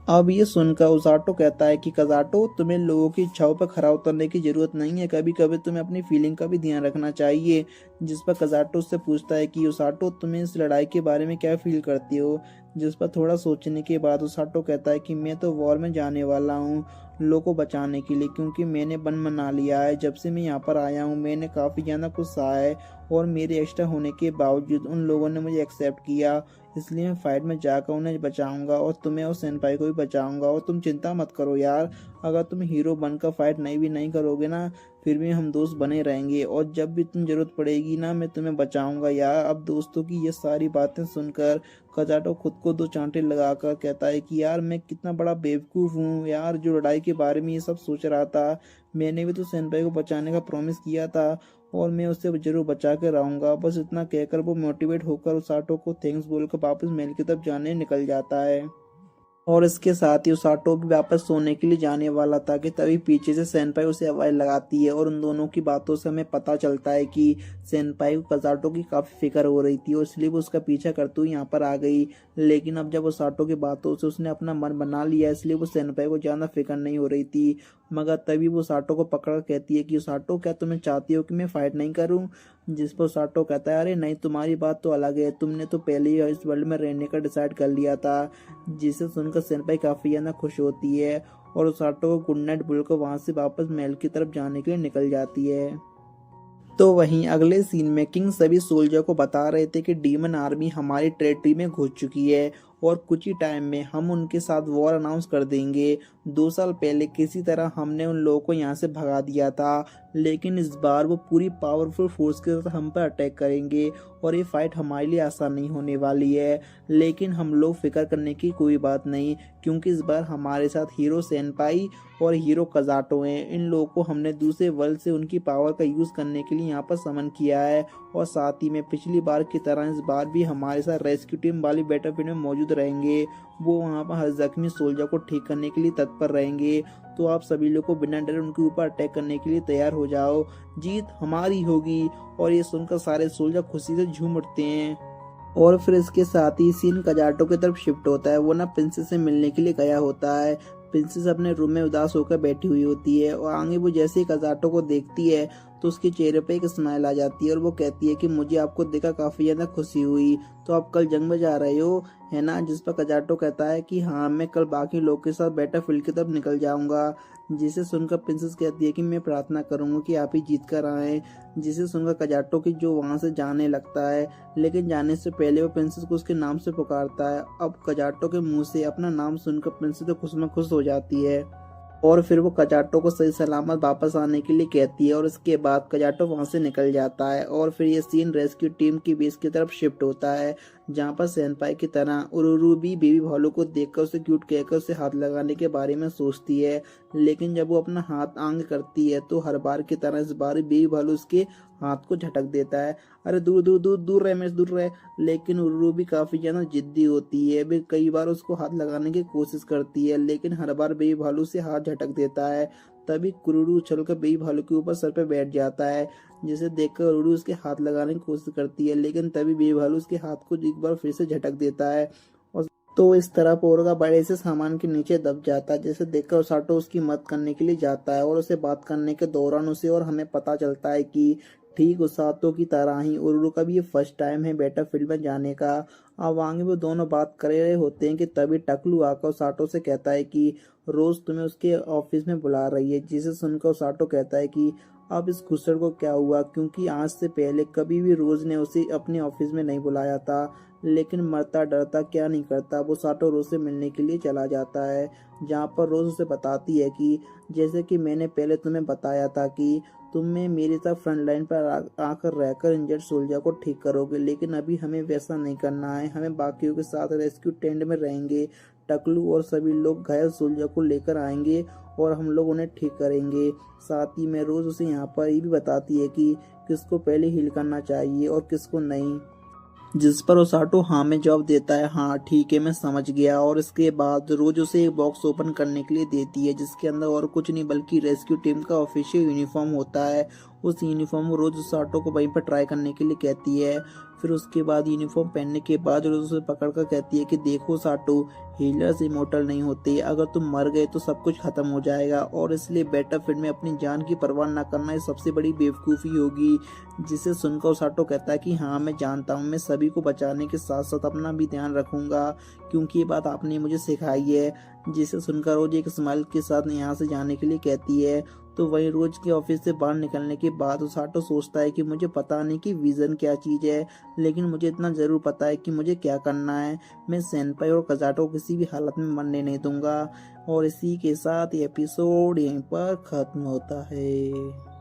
अब ये सुनकर उसाटो कहता है कि कजाटो, तुम्हें लोगों की इच्छाओं पर खरा उतरने की जरूरत नहीं है, कभी कभी तुम्हें अपनी फीलिंग का भी ध्यान रखना चाहिए। जिस पर कजाटो उससे पूछता है कि उसाटो, तुम्हें इस लड़ाई के बारे में क्या फील करती हो। जिस पर थोड़ा सोचने के बाद उसाटो कहता है कि मैं तो वॉर में जाने वाला हूँ लोगों को बचाने के लिए, क्योंकि मैंने बन बना लिया है। जब से मैं यहाँ पर आया हूँ मैंने काफ़ी ज़्यादा कुछ सहा है, और मेरे एक्स्ट्रा होने के बावजूद उन लोगों ने मुझे एक्सेप्ट किया, इसलिए मैं फाइट में जाकर उन्हें बचाऊंगा, और तुम्हें और सेनपाई को भी बचाऊंगा। और तुम चिंता मत करो यार, अगर तुम हीरो बनकर फाइट नहीं करोगे ना, फिर भी हम दोस्त बने रहेंगे, और जब भी तुम जरूरत पड़ेगी ना, मैं तुम्हें बचाऊंगा यार। अब दोस्तों की ये सारी बातें सुनकर कजाटो खुद को 2 चांटे लगाकर कहता है कि यार मैं कितना बड़ा बेवकूफ़ हूँ यार, जो लड़ाई के बारे में ये सब सोच रहा था। मैंने भी तो सेनपाई को बचाने का प्रॉमिस किया था, और मैं उससे जरूर बचा के रहूंगा। बस इतना कहकर वो मोटिवेट होकर उसाटो को थैंक्स बोलकर वापस महल की तरफ जाने निकल जाता है। और इसके साथ ही उसाटो भी वापस सोने के लिए जाने वाला था कि तभी पीछे से सेनपाई उसे आवाज लगाती है, और उन दोनों की बातों से हमें पता चलता है कि सेनपाई को कजाटो की काफी फिक्र हो रही थी, और इसलिए वो उसका पीछा करते हुए यहाँ पर आ गई। लेकिन अब जब उसाटो की बातों से उसने अपना मन बना लिया, इसलिए वो सेनपाई को ज्यादा फिक्र नहीं हो रही थी। मगर तभी वो उसाटो को पकड़ कहती है कि उसाटो, क्या तुम्हें चाहती हो कि मैं फाइट नहीं करूं। जिस पर उसाटो कहता है, अरे नहीं, तुम्हारी बात तो अलग है, तुमने तो पहले ही इस वर्ल्ड में रहने का डिसाइड कर लिया था। जिसे सुनकर सेनपाई काफी ज्यादा खुश होती है, और उसाटो को गुड नाइट बोलकर वहां से वापस महल की तरफ जाने के लिए निकल जाती है। तो वहीं अगले सीन में किंग सभी सोल्जर को बता रहे थे कि डीमन आर्मी हमारी टेरिटरी में घुस चुकी है, और कुछ ही टाइम में हम उनके साथ वॉर अनाउंस कर देंगे। 2 साल पहले किसी तरह हमने उन लोगों को यहाँ से भगा दिया था, लेकिन इस बार वो पूरी पावरफुल फोर्स के साथ हम पर अटैक करेंगे और ये फाइट हमारे लिए आसान नहीं होने वाली है। लेकिन हम लोग फिक्र करने की कोई बात नहीं, क्योंकि इस बार हमारे साथ हीरो सेनपाई और हीरो कजाटो हैं। इन लोगों को हमने दूसरे वर्ल्ड से उनकी पावर का यूज करने के लिए यहाँ पर समन किया है, और साथ ही में पिछली बार की तरह इस बार भी हमारे साथ रेस्क्यू टीम वाली बैटलफील्ड में मौजूद रहेंगे। वो वहाँ पर हर जख्मी सोल्जर को ठीक करने के लिए तत्पर रहेंगे। तो आप सभी लोग को बिना डरे उनके ऊपर अटैक करने के लिए तैयार हो जाओ, जीत हमारी होगी। और ये सुनकर सारे सोल्जर खुशी से झूम उठते हैं। और फिर इसके साथ ही सीन कजाटो की तरफ शिफ्ट होता है। वो ना प्रिंसेस से मिलने के लिए गया होता है। प्रिंसेस अपने रूम में उदास होकर बैठी हुई होती है, और आगे वो जैसे ही कजाटो को देखती है तो उसके चेहरे पे एक स्माइल आ जाती है, और वो कहती है कि मुझे आपको देखकर काफी ज्यादा खुशी हुई। तो आप कल जंग में जा रहे हो, है ना? जिस पर कजाटो कहता है कि हाँ, मैं कल बाकी लोग के साथ बैटलफील्ड की तरफ निकल जाऊंगा। जिसे सुनकर प्रिंसेस कहती है कि मैं प्रार्थना करूंगा कि आप ही जीत कर आए। जिसे सुनकर कजाटो की जो वहां से जाने लगता है, लेकिन जाने से पहले वो प्रिंसेस को उसके नाम से पुकारता है। अब कजाटो के मुंह से अपना नाम सुनकर प्रिंसेस तो खुश में खुश हो जाती है, और फिर वो कजाटो को सही सलामत वापस आने के लिए कहती है, और इसके बाद कजाटो वहां से निकल जाता है। और फिर ये सीन रेस्क्यू टीम की बेस की तरफ शिफ्ट होता है, जहाँ पर सेनपाई की तरह उरुरु भी बेबी भालू को देखकर उसे क्यूट कहकर उसे हाथ लगाने के बारे में सोचती है। लेकिन जब वो अपना हाथ आंग करती है तो हर बार की तरह इस बार बेबी भालू उसके हाथ को झटक देता है। अरे दूर दूर दूर दूर रहे, मैं दूर रहे। लेकिन उरुरु भी काफी ज्यादा जिद्दी होती है, वे कई बार उसको हाथ लगाने की कोशिश करती है, लेकिन हर बार बेबी भालू से हाथ झटक देता है। तभी कुरुरु उछलकर बेबी भालू के ऊपर सर पे बैठ जाता है, जिसे देखकर उरुरु उसके हाथ लगाने की कोशिश करती है, लेकिन तभी बेबी भालू उसके हाथ को एक बार फिर से झटक देता है। और तो इस तरह पोरगा बड़े से सामान के नीचे दब जाता है, जिसे देखकर ओसाटो उसकी मदद करने के लिए जाता है, और उसे बात करने के दौरान उसे और हमें पता चलता है कि ठीक ओसातो की तरह ही उरुरु का भी ये फर्स्ट टाइम है बैटलफील्ड में जाने का। अब आगे वो दोनों बात कर रहे होते हैं कि तभी टकलू आकर ओसाटो से कहता है कि रोज तुम्हें उसके ऑफिस में बुला रही है। जिसे सुनकर ओसाटो कहता है कि अब इस घुसड़ को क्या हुआ, क्योंकि आज से पहले कभी भी रोज ने उसे अपने ऑफिस में नहीं बुलाया था। लेकिन मरता डरता क्या नहीं करता, वो साटो रोज से मिलने के लिए चला जाता है, जहाँ पर रोज उसे बताती है कि जैसे कि मैंने पहले तुम्हें बताया था कि तुम्हें मेरे साथ फ्रंट लाइन पर आकर रहकर इंजर्ड सोल्जर को ठीक करोगे, लेकिन अभी हमें वैसा नहीं करना है। हमें बाकियों के साथ रेस्क्यू टेंट में रहेंगे। टकलू और सभी लोग घायल सोल्जर को लेकर आएंगे और हम लोग उन्हें ठीक करेंगे। साथ ही में रोज उसे यहाँ पर ये भी बताती है कि किसको पहले हील करना चाहिए और किसको नहीं, जिस पर ओसाटो हाँ में जवाब देता है, हाँ ठीक है मैं समझ गया। और इसके बाद रोज उसे एक बॉक्स ओपन करने के लिए देती है, जिसके अंदर और कुछ नहीं बल्कि रेस्क्यू टीम का ऑफिशियल यूनिफॉर्म होता है। उस यूनिफॉर्म को रोज ओसाटो को वहीं पर ट्राई करने के लिए कहती है। फिर उसके बाद यूनिफॉर्म पहनने के बाद रोज उसे पकड़कर कहती है कि देखो साटो, हीलर्स इमोर्टल नहीं होते, अगर तुम मर गए तो सब कुछ खत्म हो जाएगा, और इसलिए बैटलफील्ड में अपनी जान की परवाह न करना ये सबसे बड़ी बेवकूफ़ी होगी। जिसे सुनकर ओसाटो कहता है कि हाँ मैं जानता हूँ, मैं सभी को बचाने के साथ साथ अपना भी ध्यान रखूंगा, क्योंकि ये बात आपने मुझे सिखाई है। जिसे सुनकर रोज एक स्माइल के साथ यहाँ से जाने के लिए कहती है। तो वहीं रोज के ऑफिस से बाहर निकलने के बाद ओसाटो सोचता है कि मुझे पता नहीं कि विजन क्या चीज़ है, लेकिन मुझे इतना ज़रूर पता है कि मुझे क्या करना है। मैं सेनपाई और कजाटो को किसी भी हालत में मरने नहीं दूंगा। और इसी के साथ ये एपिसोड यहीं पर खत्म होता है।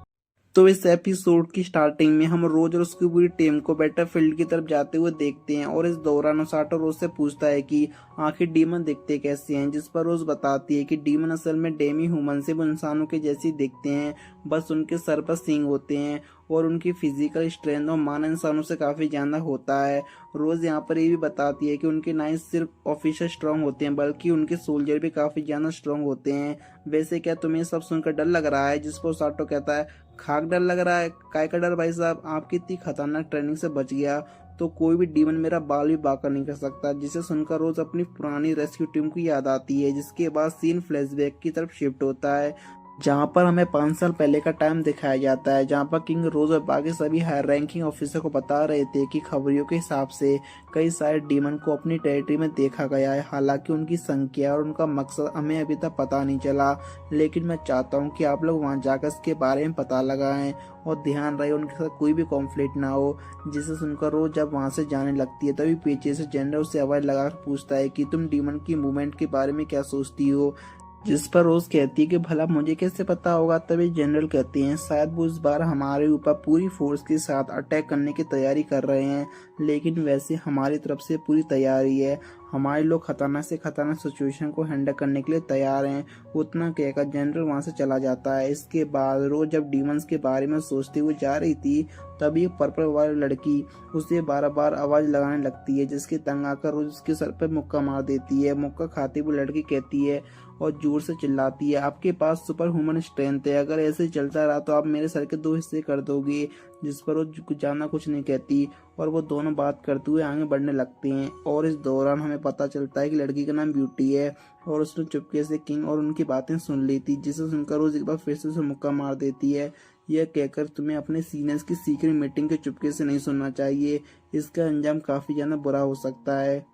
तो इस एपिसोड की स्टार्टिंग में हम रोज और उसकी पूरी टीम को बैटलफील्ड की तरफ जाते हुए देखते हैं, और इस दौरान ओसाटो रोज से पूछता है कि आखिर डीमन दिखते कैसे हैं, जिस पर रोज बताती है कि डीमन असल में डेमी ह्यूमन से वो इंसानों के जैसे दिखते हैं, बस उनके सर पर सींग होते हैं और उनकी फिजिकल स्ट्रेंथ और मानव इंसानों से काफी ज्यादा होता है। रोज यहाँ पर ये भी बताती है कि उनके नाइट सिर्फ ऑफिसर स्ट्रांग होते हैं, बल्कि उनके सोल्जर भी काफी ज्यादा स्ट्रांग होते हैं। वैसे क्या तुम्हें सब सुनकर डर लग रहा है? जिस पर ओसाटो कहता है, खाक डर लग रहा है? काय का डर भाई साहब, आपकी इतनी खतरनाक ट्रेनिंग से बच गया तो कोई भी डीमन मेरा बाल भी बाका नहीं कर सकता। जिसे सुनकर रोज अपनी पुरानी रेस्क्यू टीम की याद आती है, जिसके बाद सीन फ्लैशबैक की तरफ शिफ्ट होता है, जहाँ पर हमें 5 साल पहले का टाइम दिखाया जाता है, जहाँ पर किंग रोज और बाकी सभी हायर रैंकिंग ऑफिसर को बता रहे थे कि खबरियों के हिसाब से कई सारे डीमन को अपनी टेरिटरी में देखा गया है। हालांकि उनकी संख्या और उनका मकसद हमें अभी तक पता नहीं चला, लेकिन मैं चाहता हूँ कि आप लोग वहाँ जाकर इसके बारे में पता लगाएं और ध्यान रहे उनके साथ कोई भी कॉन्फ्लिक्ट ना हो। जिसे सुनकर रोज जब वहाँ से जाने लगती है तभी पीछे से जनरल उससे आवाज लगाकर पूछता है कि तुम डीमन की मूवमेंट के बारे में क्या सोचती हो। जिस पर रोज कहती है कि भला मुझे कैसे पता होगा। तभी जनरल कहते हैं शायद वो इस बार हमारे ऊपर पूरी फोर्स के साथ अटैक करने की तैयारी कर रहे हैं, लेकिन वैसे हमारी तरफ से पूरी तैयारी है। हमारे लोग खतरनाक से खतरनाक सिचुएशन को हैंडल करने के लिए तैयार हैं। उतना कहकर जनरल वहां से चला जाता है। इसके बाद रोज जब डीमंस के बारे में सोचते हुए जा रही थी तभी एक पर्पल वाली लड़की उसे बार बार आवाज लगाने लगती है, जिसके तंग आकर रोज उसके सर पर मुक्का मार देती है। मुक्का खाते हुए लड़की कहती है और जोर से चिल्लाती है, आपके पास सुपर ह्यूमन स्ट्रेंथ है, अगर ऐसे चलता रहा तो आप मेरे सर के 2 हिस्से कर दोगे। जिस पर वो जाना कुछ नहीं कहती और वो दोनों बात करते हुए आगे बढ़ने लगते हैं। और इस दौरान हमें पता चलता है कि लड़की का नाम ब्यूटी है और उसने चुपके से किंग और उनकी बातें सुन ली थी, जिसे सुनकर रोज एक बार फिर से उसे मुक्का मार देती है। यह कहकर तुम्हें अपने सीनियर्स की सीक्रेट मीटिंग के चुपके से नहीं सुनना चाहिए, इसका अंजाम काफी ज्यादा बुरा हो सकता है।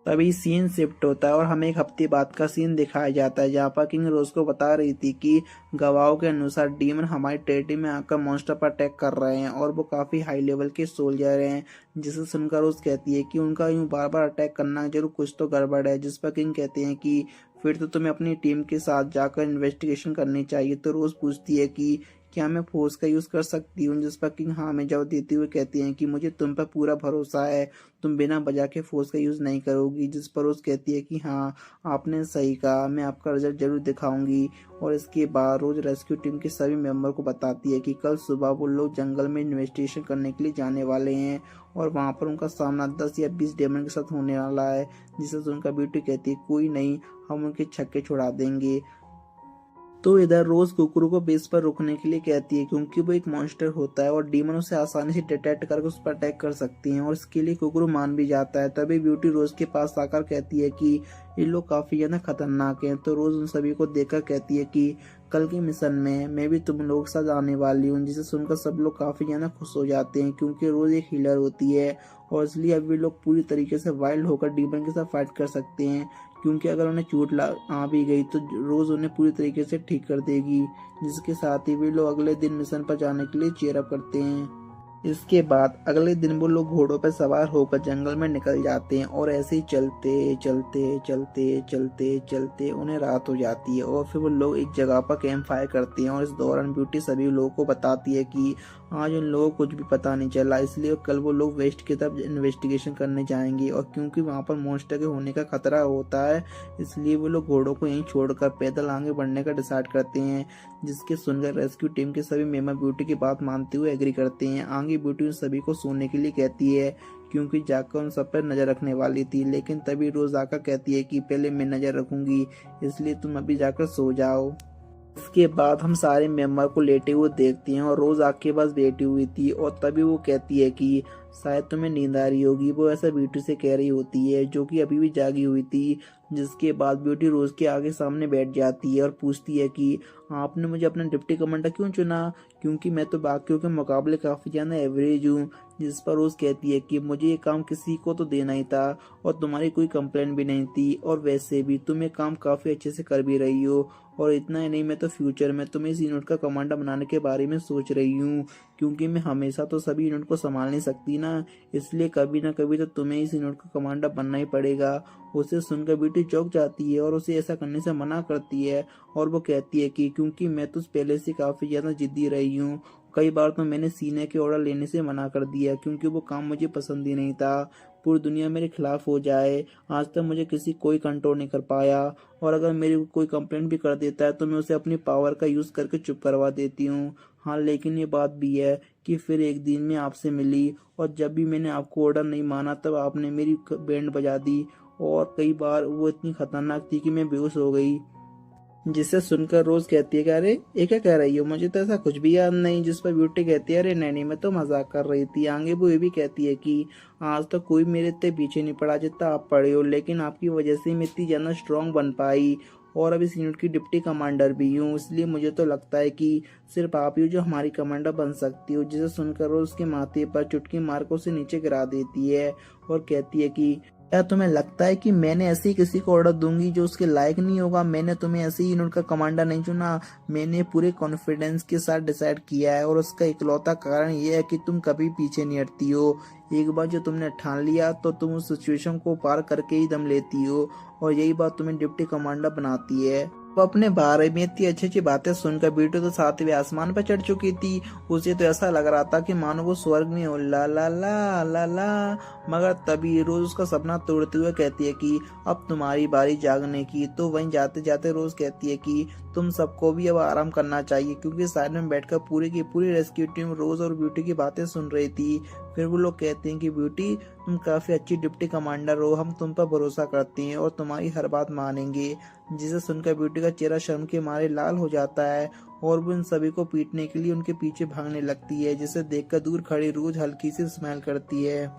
तभी सीन शिफ्ट होता है और हमें एक हफ्ते बाद का सीन दिखाया जाता है, जहाँ पर किंग रोज को बता रही थी कि गवाहों के अनुसार डीमन हमारी टेरिटरी में आकर मॉन्स्टर पर अटैक कर रहे हैं और वो काफी हाई लेवल के सोल्जर हैं। जिसे सुनकर रोज कहती है कि उनका यूं बार बार अटैक करना जरूर कुछ तो गड़बड़ है। जिस पर किंग कहते हैं कि फिर तो तुम्हें अपनी टीम के साथ जाकर इन्वेस्टिगेशन करनी चाहिए। तो रोज पूछती है कि क्या मैं फोर्स का यूज कर सकती हूँ, जिस पर किंग हाँ में जवाब देते हुए कहती हैं कि मुझे तुम पर पूरा भरोसा है, तुम बिना वजह के फोर्स का यूज नहीं करोगी। जिस पर रोज कहती है कि हाँ आपने सही कहा, मैं आपका रिजल्ट जरूर दिखाऊंगी। और इसके बाद रोज रेस्क्यू टीम के सभी मेंबर को बताती है कि कल सुबह वो लोग जंगल में इन्वेस्टिगेशन करने के लिए जाने वाले हैं और वहां पर उनका सामना 10 या 20 डेमन के साथ होने वाला है। जिसे उनका ब्यूटी कहती है कोई नहीं, हम उनके छक्के छुड़ा देंगे। तो इधर रोज कुकरू को बेस पर रुकने के लिए कहती है, क्योंकि वो एक मॉन्स्टर होता है और डीमन उसे आसानी से डिटेक्ट करके उस पर अटैक कर सकती हैं और इसके लिए कुकरू मान भी जाता है। तभी ब्यूटी रोज के पास आकर कहती है कि ये लोग काफी ज्यादा खतरनाक हैं। तो रोज उन सभी को देखकर कहती है कि कल के मिशन में मैं भी तुम लोग के साथ आने वाली हूँ। जिसे सुनकर सब लोग काफी ज्यादा खुश हो जाते हैं, क्योंकि रोज एक हीलर होती है और इसलिए अब वे लोग पूरी तरीके से वाइल्ड होकर डीमन के साथ फाइट कर सकते हैं। क्योंकि अगर उन्हें चोट आ भी गई तो रोज उन्हें पूरी तरीके से ठीक कर देगी। जिसके साथ ही वे लोग अगले दिन मिशन पर जाने के लिए चेयर अप करते हैं। इसके बाद अगले दिन वो लोग घोड़ों पर सवार होकर जंगल में निकल जाते हैं और ऐसे ही चलते चलते चलते चलते चलते उन्हें रात हो जाती है और फिर वो लोग एक जगह पर कैंप फायर करते हैं। और इस दौरान ब्यूटी सभी लोगों को बताती है कि आज उन लोगों को कुछ भी पता नहीं चला, इसलिए कल वो लोग वेस्ट की तरफ इन्वेस्टिगेशन करने जाएंगे। और क्योंकि वहाँ पर मॉन्स्टर के होने का खतरा होता है, इसलिए वो लोग घोड़ों को यहीं छोड़कर पैदल आगे बढ़ने का डिसाइड करते हैं। जिसके सुनकर रेस्क्यू टीम के सभी मेंबर ब्यूटी की बात मानते हुए एग्री करते हैं। आगे ब्यूटी उन सभी को सोने के लिए कहती है, क्योंकि जाकर उन सब पर नजर रखने वाली थी। लेकिन तभी रोज आकर कहती है कि पहले मैं नजर रखूंगी, इसलिए तुम अभी जाकर सो जाओ। इसके बाद हम सारे मेंबर को लेटे हुए देखते हैं और रोज आग के पास बैठी हुई थी और तभी वो कहती है कि शायद तुम्हें नींद आ रही होगी। वो ऐसा ब्यूटी से कह रही होती है, जो कि अभी भी जागी हुई थी। जिसके बाद ब्यूटी रोज के आगे सामने बैठ जाती है और पूछती है कि आपने मुझे अपना डिप्टी कमांडर क्यों चुना, क्योंकि मैं तो बाकियों के मुकाबले काफी ज्यादा एवरेज हूँ। जिस पर रोज कहती है कि मुझे ये काम किसी को तो देना ही था और तुम्हारी कोई कंप्लेंट भी नहीं थी, और वैसे भी तुम ये काम काफी अच्छे से कर भी रही हो। और इतना ही नहीं, मैं तो फ्यूचर में तुम्हें इस यूनिट का कमांडर बनाने के बारे में सोच रही हूँ, क्योंकि मैं हमेशा तो सभी यूनिट को संभाल नहीं सकती ना, इसलिए कभी ना कभी तो तुम्हें इस यूनिट का कमांडर बनना ही पड़ेगा। उसे सुनकर बेटी चौंक जाती है और उसे ऐसा करने से मना करती है और वो कहती है कि क्योंकि मैं तो पहले से काफी ज्यादा जिद्दी रही हूँ, कई बार तो मैंने सीने के ऑर्डर लेने से मना कर दिया, क्योंकि वो काम मुझे पसंद ही नहीं था। पूरी दुनिया मेरे खिलाफ हो जाए, आज तक मुझे किसी कोई कंट्रोल नहीं कर पाया, और अगर मेरी कोई कंप्लेंट भी कर देता है तो मैं उसे अपनी पावर का यूज करके चुप करवा देती हूँ। हाँ, लेकिन ये बात भी है कि फिर एक दिन मैं आपसे मिली और जब भी मैंने आपको ऑर्डर नहीं माना तब आपने मेरी बैंड बजा दी, और कई बार वो इतनी खतरनाक थी कि मैं बेहोश हो गई। जिसे सुनकर रोज कहती है कि अरे ये क्या कह रही हो, मुझे तो ऐसा कुछ भी याद नहीं। जिस पर ब्यूटी कहती है अरे नहीं, मैं तो मजाक कर रही थी। आगे वो ये भी कहती है कि आज तो कोई मेरे इतने पीछे नहीं पड़ा जितना आप पड़े हो, लेकिन आपकी वजह से मैं इतनी ज्यादा स्ट्रांग बन पाई और अब इस यूनिट की डिप्टी कमांडर भी हूँ, इसलिए मुझे तो लगता है कि सिर्फ आप ही जो हमारी कमांडर बन सकती हो। जिसे सुनकर रोज उसके माथे पर चुटकी मार कर उसे नीचे गिरा देती है और कहती है कि क्या तुम्हें लगता है कि मैंने ऐसे ही किसी को ऑर्डर दूंगी जो उसके लायक नहीं होगा? मैंने तुम्हें ऐसे ही यूनिट का कमांडर नहीं चुना, मैंने पूरे कॉन्फिडेंस के साथ डिसाइड किया है और उसका इकलौता कारण ये है कि तुम कभी पीछे नहीं हटती हो। एक बार जो तुमने ठान लिया तो तुम उस सिचुएशन को पार करके ही दम लेती हो और यही बात तुम्हें डिप्टी कमांडर बनाती है। वो अपने बारे में इतनी अच्छी अच्छी बातें सुनकर बीटू तो सातवें आसमान पर चढ़ चुकी थी। उसे तो ऐसा लग रहा था कि मानो वो स्वर्ग में हो। ला ला ला ला ला। मगर तभी रोज उसका सपना तोड़ते हुए कहती है कि अब तुम्हारी बारी जागने की। तो वहीं जाते जाते रोज कहती है कि तुम सबको भी अब आराम करना चाहिए, क्योंकि साइड में बैठकर पूरी की पूरी रेस्क्यू टीम रोज और ब्यूटी की बातें सुन रही थी। फिर वो लोग कहते हैं कि ब्यूटी तुम काफी अच्छी डिप्टी कमांडर हो, हम तुम पर भरोसा करते हैं और तुम्हारी हर बात मानेंगे। जिसे सुनकर ब्यूटी का चेहरा शर्म के मारे लाल हो जाता है और वो इन सभी को पीटने के लिए उनके पीछे भागने लगती है, जिसे देखकर दूर खड़ी रोज हल्की सी स्माइल करती है।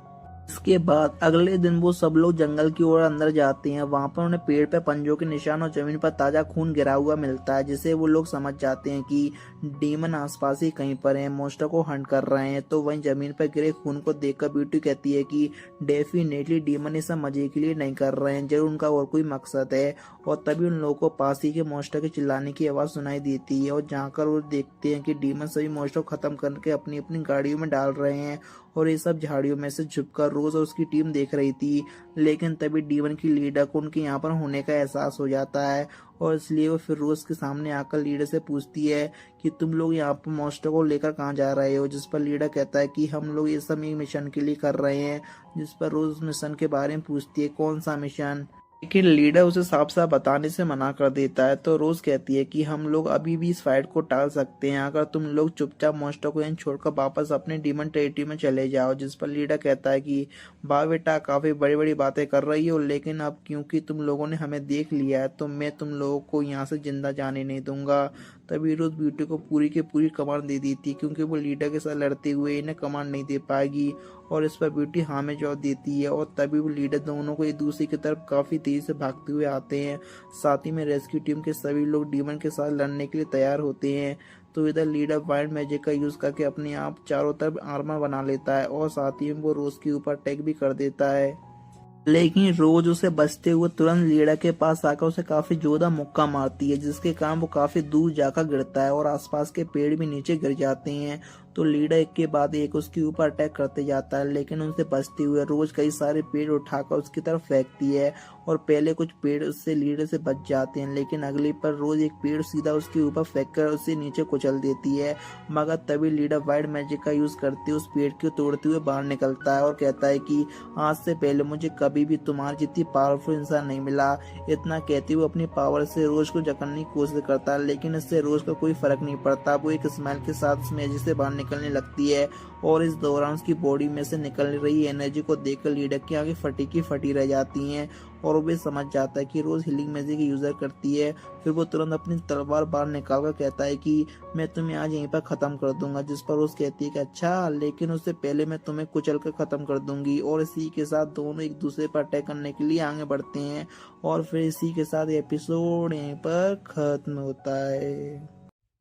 इसके बाद अगले दिन वो सब लोग जंगल की ओर अंदर जाते हैं। वहां पर उन्हें पेड़ पे पंजों के निशान और जमीन पर ताजा खून गिरा हुआ मिलता है, जिसे वो लोग समझ जाते हैं कि डीमन आसपास ही कहीं पर है, मॉन्स्टर को हंट कर रहे हैं। तो वहीं जमीन पर गिरे खून को देखकर ब्यूटी कहती है कि डेफिनेटली डीमन इसे मजे के लिए नहीं कर रहे हैं, जरूर उनका और कोई मकसद है। और तभी उन लोगों को पास ही के मॉन्स्टर के चिल्लाने की आवाज सुनाई देती है और जाकर वो देखते हैं कि डीमन सभी मॉन्स्टर को खत्म करके अपनी अपनी गाड़ियों में डाल रहे हैं और ये सब झाड़ियों में से छुपकर रोज और उसकी टीम देख रही थी। लेकिन तभी डीमन की लीडर को उनके यहाँ पर होने का एहसास हो जाता है और इसलिए वो फिर रोज के सामने आकर लीडर से पूछती है कि तुम लोग यहाँ पर मॉन्स्टर को लेकर कहाँ जा रहे हो? जिस पर लीडर कहता है कि हम लोग ये सब एक मिशन के लिए कर रहे हैं। जिस पर रोज मिशन के बारे में पूछती है, कौन सा मिशन? लेकिन लीडर उसे साफ साफ बताने से मना कर देता है। तो रोज कहती है कि हम लोग अभी भी इस फाइट को टाल सकते हैं अगर तुम लोग चुपचाप मॉन्स्टर को यहीं छोड़कर वापस अपने डीमन टेरिटरी में चले जाओ। जिस पर लीडर कहता है कि वाह बेटा, काफी बड़ी बड़ी बातें कर रही हो, लेकिन अब क्योंकि तुम लोगों ने हमें देख लिया है तो मैं तुम लोगों को यहाँ से जिंदा जाने नहीं दूंगा। तभी रोज ब्यूटी को पूरी की पूरी कमांड दे दी थी, क्योंकि वो लीडर के साथ लड़ते हुए इन्हें कमांड नहीं दे पाएगी और इस पर ब्यूटी हाँ में जवाब देती है। और तभी वो लीडर दोनों को एक दूसरे की तरफ काफी तेजी से भागते हुए आते हैं। साथ ही में रेस्क्यू टीम के सभी लोग डीमन के साथ लड़ने के लिए तैयार होते हैं। तो इधर लीडर वाइल्ड मैजिक का यूज करके अपने आप चारों तरफ आर्मर बना लेता है और साथ ही में वो रोज के ऊपर अटैक भी कर देता है। लेकिन रोज उसे बचते हुए तुरंत लीडर के पास आकर उसे काफी जोरदार मुक्का मारती है, जिसके कारण वो काफी दूर जाकर गिरता है और आसपास के पेड़ भी नीचे गिर जाते हैं। तो लीडर एक के बाद एक उसके ऊपर अटैक करते जाता है, लेकिन उनसे बचते हुए रोज कई सारे पेड़ उठाकर उसकी तरफ फेंकती है और पहले कुछ पेड़ उससे लीडर से बच जाते हैं, लेकिन अगले पर रोज एक पेड़ सीधा उसके ऊपर फेंककर उसे नीचे कुचल देती है। मगर तभी लीडर वाइल्ड मैजिक का यूज करते उस पेड़ को तोड़ते हुए बाहर निकलता है और कहता है कि आज से पहले मुझे कभी भी तुम्हारी जितनी पावरफुल इंसान नहीं मिला। इतना कहते हुए अपनी पावर से रोज को जकड़ने की कोशिश करता है, लेकिन इससे रोज का कोई फर्क नहीं पड़ता। वो एक स्माइल के साथ उस मैजिक से बाहर निकलने लगती है और इस दौरान उसकी बॉडी में से निकल रही एनर्जी को देखकर लीडर की आंखें फटी की फटी रह जाती हैं और वो भी समझ जाता है कि रोज हीलिंग मैजिक यूजर करती है। फिर वो तुरंत अपनी तलवार बाहर निकालकर कहता है कि मैं तुम्हें आज यहीं पर खत्म कर दूंगा। जिस पर रोज कहती है कि अच्छा, लेकिन उससे पहले मैं तुम्हें कुचल कर खत्म कर दूंगी। और इसी के साथ दोनों एक दूसरे पर अटैक करने के लिए आगे बढ़ते हैं और फिर इसी के साथ एपिसोड यहीं पर खत्म होता है।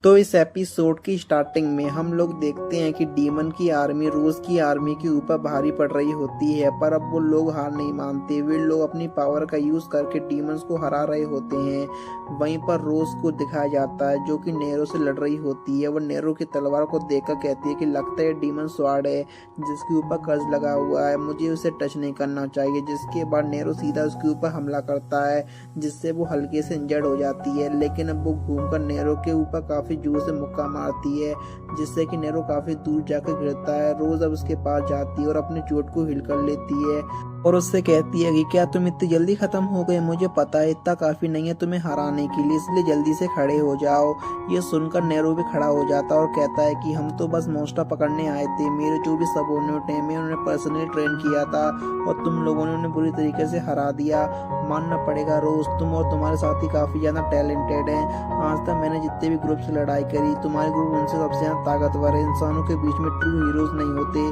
तो इस एपिसोड की स्टार्टिंग में हम लोग देखते हैं कि डीमन की आर्मी रोज की आर्मी के ऊपर भारी पड़ रही होती है, पर अब वो लोग हार नहीं मानते। वे लोग अपनी पावर का यूज करके डीमंस को हरा रहे होते हैं। वहीं पर रोज को दिखाया जाता है जो कि नेरो से लड़ रही होती है। वो नेरो की तलवार को देखकर कहती है कि लगता है डीमन स्वॉर्ड है जिसके ऊपर कर्ज लगा हुआ है, मुझे उसे टच नहीं करना चाहिए। जिसके बाद नेरो सीधा उसके ऊपर हमला करता है, जिससे वो हल्के से इंजर्ड हो जाती है। लेकिन अब वो घूमकर नेरो के ऊपर काफी जोर से मुक्का मारती है, जिससे कि नेरो काफी दूर जाकर गिरता है। रोज अब उसके पास जाती है और अपनी चोट को हील कर लेती है और उससे कहती है कि क्या तुम इतनी जल्दी खत्म हो गए? मुझे पता है इतना काफी नहीं है तुम्हें हराने के लिए, इसलिए जल्दी से खड़े हो जाओ। ये सुनकर नेरो भी खड़ा हो जाता है और कहता है कि हम तो बस मॉन्स्टर पकड़ने आए थे, मेरे जो भी सबऑर्डिनेट हैं मैं उन्हें पर्सनली ट्रेन किया था और तुम लोगों ने उन्हें बुरी तरीके से हरा दिया। मानना पड़ेगा रोज, तुम और तुम्हारे साथी काफी ज्यादा टैलेंटेड हैं। आज तक मैंने जितने भी ग्रुप से लड़ाई करी, तुम्हारे ग्रुप उनसे सबसे ज्यादा ताकतवर है। इंसानों के बीच में ट्रू हीरोज नहीं होते,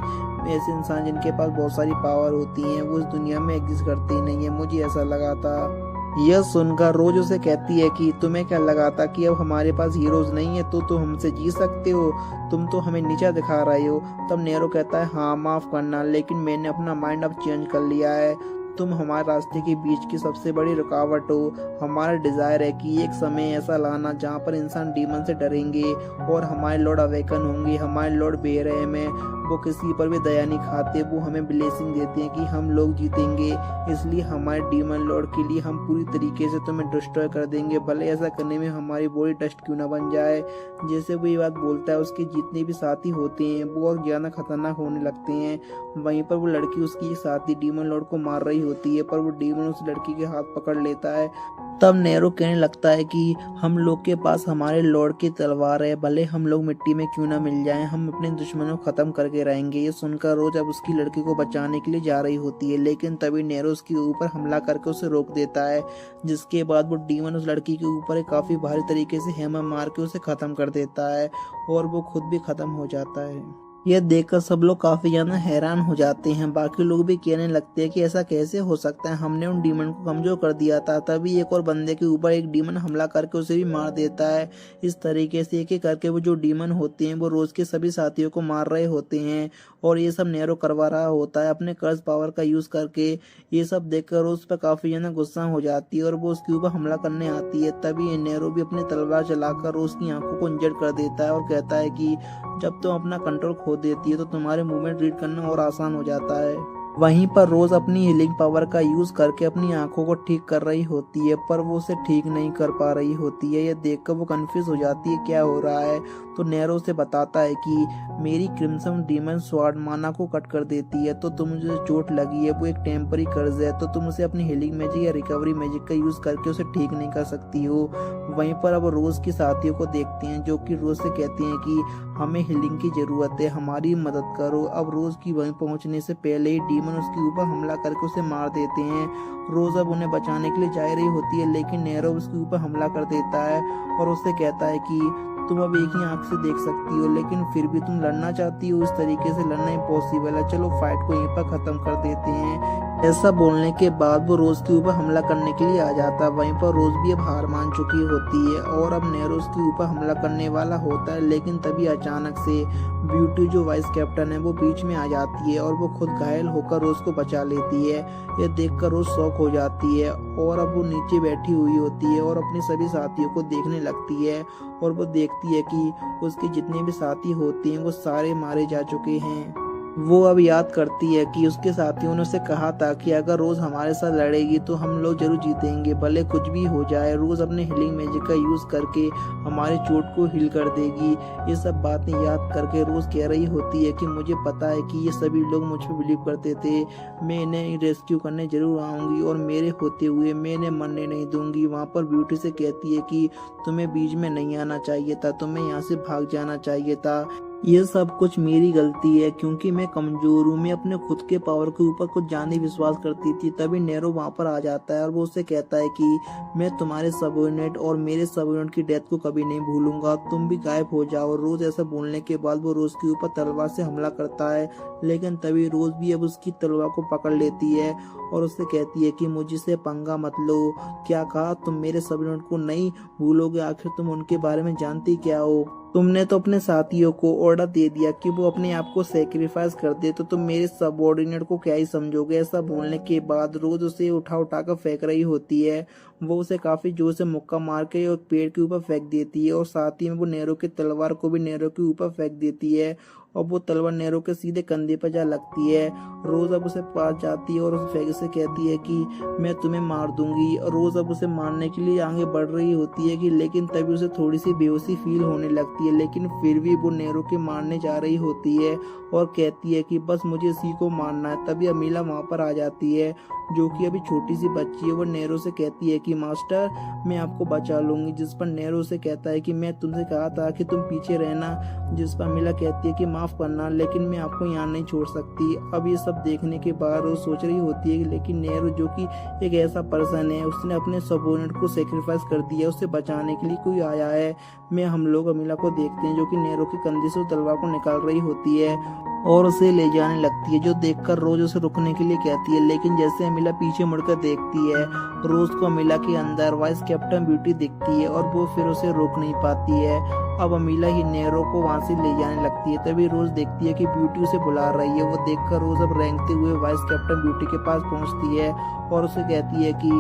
ऐसे इंसान जिनके पास बहुत सारी पावर होती हैं वो इस दुनिया में एग्जिस्ट करते ही नहीं है। मुझे ऐसा लगा था। यह सुनकर रोज उसे कहती है कि तुम्हें क्या लगा था कि अब हमारे पास हीरोज नहीं है तो तुम हमसे जी सकते हो, तुम तो हमें नीचा दिखा रहे हो। तब नेरो कहता है हाँ माफ करना, लेकिन मैंने अपना माइंड अब चेंज कर लिया है। तुम हमारे रास्ते के बीच की सबसे बड़ी रुकावट हो। हमारा डिजायर है कि एक समय ऐसा लाना जहाँ पर इंसान डीमन से डरेंगे और हमारे लॉर्ड अवेकन होंगे। हमारे लॉर्ड बेरहम है, वो किसी पर भी दया नहीं खाते, वो हमें ब्लेसिंग देते हैं कि हम लोग जीतेंगे। इसलिए हमारे डीमन लॉर्ड के लिए हम पूरी तरीके से तुम्हें डिस्ट्रॉय कर देंगे, भले ऐसा करने में हमारी बॉडी डस्ट क्यों ना बन जाए। जैसे वो ये बात बोलता है उसके जितने भी साथी होते हैं वो और ज्यादा खतरनाक होने लगते हैं। वहीं पर वो लड़की उसकी साथी डीमन लॉर्ड को मार रही होती है, पर वो डीमन उस लड़की के हाथ पकड़ लेता है। तब नेरो कहने लगता है कि हम लोग के पास हमारे लॉर्ड की तलवार है, भले हम लोग मिट्टी में क्यों ना मिल जाएं, हम अपने दुश्मनों को खत्म करके रहेंगे। ये सुनकर रोज अब उसकी लड़की को बचाने के लिए जा रही होती है, लेकिन तभी नेरो उसके ऊपर हमला करके उसे रोक देता है। जिसके बाद वो डीमन उस लड़की के ऊपर एक काफी भारी तरीके से हैमर मार के उसे खत्म कर देता है और वो खुद भी खत्म हो जाता है। यह देखकर सब लोग काफी ज्यादा हैरान हो जाते हैं। बाकी लोग भी कहने लगते हैं कि ऐसा कैसे हो सकता है, हमने उन डीमन को कमजोर कर दिया था। तभी एक और बंदे के ऊपर एक डीमन हमला करके उसे भी मार देता है। इस तरीके से एक एक करके वो जो डीमन होते हैं वो रोज के सभी साथियों को मार रहे होते हैं और ये सब नेरो करवा रहा होता है अपने कर्ज पावर का यूज करके। ये सब देखकर रोज पर काफी ज्यादा गुस्सा हो जाती है और वो उसके ऊपर हमला करने आती है। तभी नेरो भी अपनी तलवार चलाकर रोज की आंखों को इंजर्ड कर देता है और कहता है कि जब तुम अपना कंट्रोल खो देती है तो तुम्हारे मूवमेंट रीड करना और आसान हो जाता है। वहीं पर रोज अपनी हीलिंग पावर का यूज करके अपनी आंखों को ठीक कर रही होती है, पर वो उसे ठीक नहीं कर पा रही होती है। ये देखकर वो कंफ्यूज हो जाती है क्या हो रहा है। तो नेरो उसे बताता है कि मेरी क्रिम्सन डीमन स्वॉर्ड माना को कट कर देती है, तो तुम मुझे चोट लगी है वो एक टेम्पररी कर्ज है, तो तुम उसे अपनी हीलिंग मैजिक या रिकवरी मैजिक का यूज करके उसे ठीक नहीं कर सकती हो। वहीं पर अब रोज की साथियों को देखते हैं जो कि रोज से कहते हैं कि हमें हीलिंग की जरूरत है, हमारी मदद करो। अब रोज की वहीं पहुंचने से पहले ही डीमन उसके ऊपर हमला करके उसे मार देते हैं। रोज अब उन्हें बचाने के लिए जा रही होती है, लेकिन नेरो उसके ऊपर हमला कर देता है और उससे कहता है कि तुम अब एक ही आंख से देख सकती हो, लेकिन फिर भी तुम लड़ना चाहती हो। इस तरीके से लड़ना इम्पॉसिबल है, चलो फाइट को यहीं पर खत्म कर देते हैं। ऐसा बोलने के बाद वो रोज के ऊपर हमला करने के लिए आ जाता है। वहीं पर रोज भी अब हार मान चुकी होती है और अब नेरो उसके ऊपर हमला करने वाला होता है, लेकिन तभी अचानक से ब्यूटी जो वाइस कैप्टन है वो बीच में आ जाती है और वो खुद घायल होकर रोज को बचा लेती है। यह देखकर रोज शॉक हो जाती है और अब वो नीचे बैठी हुई होती है और अपने सभी साथियों को देखने लगती है और वो देखती है कि उसके जितने भी साथी होते हैं वो सारे मारे जा चुके हैं। वो अब याद करती है कि उसके साथियों ने उसे कहा था कि अगर रोज हमारे साथ लड़ेगी तो हम लोग जरूर जीतेंगे, भले कुछ भी हो जाए। रोज अपने हीलिंग मैजिक का यूज करके हमारे चोट को हील कर देगी। ये सब बातें याद करके रोज कह रही होती है कि मुझे पता है कि ये सभी लोग मुझ पर बिलीव करते थे, मैं इन्हें रेस्क्यू करने जरूर आऊंगी और मेरे होते हुए मैं इन्हें मरने नहीं दूंगी। वहाँ पर ब्यूटी से कहती है कि तुम्हें बीच में नहीं आना चाहिए था, तुम्हें यहाँ से भाग जाना चाहिए था। ये सब कुछ मेरी गलती है क्योंकि मैं कमजोर हूँ, मैं अपने खुद के पावर के ऊपर कुछ ज्यादा विश्वास करती थी। तभी नेरो वहाँ पर आ जाता है और वो उससे कहता है कि मैं तुम्हारे सबऑर्डिनेट और मेरे सबऑर्डिनेट की डेथ को कभी नहीं भूलूंगा, तुम भी गायब हो जाओ। रोज ऐसा बोलने के बाद वो रोज के ऊपर तलवार से हमला करता है, लेकिन तभी रोज भी अब उसकी तलवार को पकड़ लेती है और उससे कहती है कि मुझसे पंगा मत लो। क्या कहा, तुम मेरे सबऑर्डिनेट को नहीं भूलोगे? आखिर तुम उनके बारे में जानती क्या हो? तुमने तो अपने साथियों को ऑर्डर दे दिया कि वो अपने आप को सेक्रीफाइस कर दे, तो तुम मेरे सबऑर्डिनेट को क्या ही समझोगे? ऐसा बोलने के बाद रोज उसे उठा उठा कर फेंक रही होती है। वो उसे काफी जोर से मुक्का मार के और पेड़ के ऊपर फेंक देती है और साथ ही में वो नेरो की तलवार को भी नेरो के ऊपर फेंक देती है और वो तलवार नेरो के सीधे कंधे पर जा लगती है। रोज अब उसे पास जाती है और उस फेंक से कहती है कि मैं तुम्हें मार दूंगी। और रोज अब उसे मारने के लिए आगे बढ़ रही होती है कि लेकिन तभी उसे थोड़ी सी बेहोशी फील होने लगती है, लेकिन फिर भी वो नेरो के मारने जा रही होती है और कहती है कि बस मुझे इसी को मारना है। तभी अमीला वहाँ पर आ जाती है जो कि अभी छोटी सी बच्ची है। वो नेरो से कहती है कि मास्टर मैं आपको बचा लूंगी, जिस पर नेरो से कहता है कि मैं तुमसे कहा था कि तुम पीछे रहना, जिस पर अमीला कहती है कि माफ करना लेकिन मैं आपको यहाँ नहीं छोड़ सकती। अब ये सब देखने के बाद वो सोच रही होती है लेकिन नेरो जो कि एक ऐसा पर्सन है, उसने अपने सबऑर्डिनेट को सेक्रीफाइस कर दिया, उससे बचाने के लिए कोई आया है। मैं हम लोग अमीला को देखते हैं जो कि नेरो के कंधे से तलवार को निकाल रही होती है और उसे ले जाने लगती है, जो देखकर रोज उसे रुकने के लिए कहती है। लेकिन जैसे अमीला पीछे मुड़कर देखती है, रोज को अमीला के अंदर वाइस कैप्टन ब्यूटी दिखती है और वो फिर उसे रोक नहीं पाती है। अब अमीला ही नेरो को वहां से ले जाने लगती है। तभी रोज देखती है कि ब्यूटी उसे बुला रही है। वो देखकर रोज अब रेंगते हुए वाइस कैप्टन ब्यूटी के पास पहुंचती है और उसे कहती है कि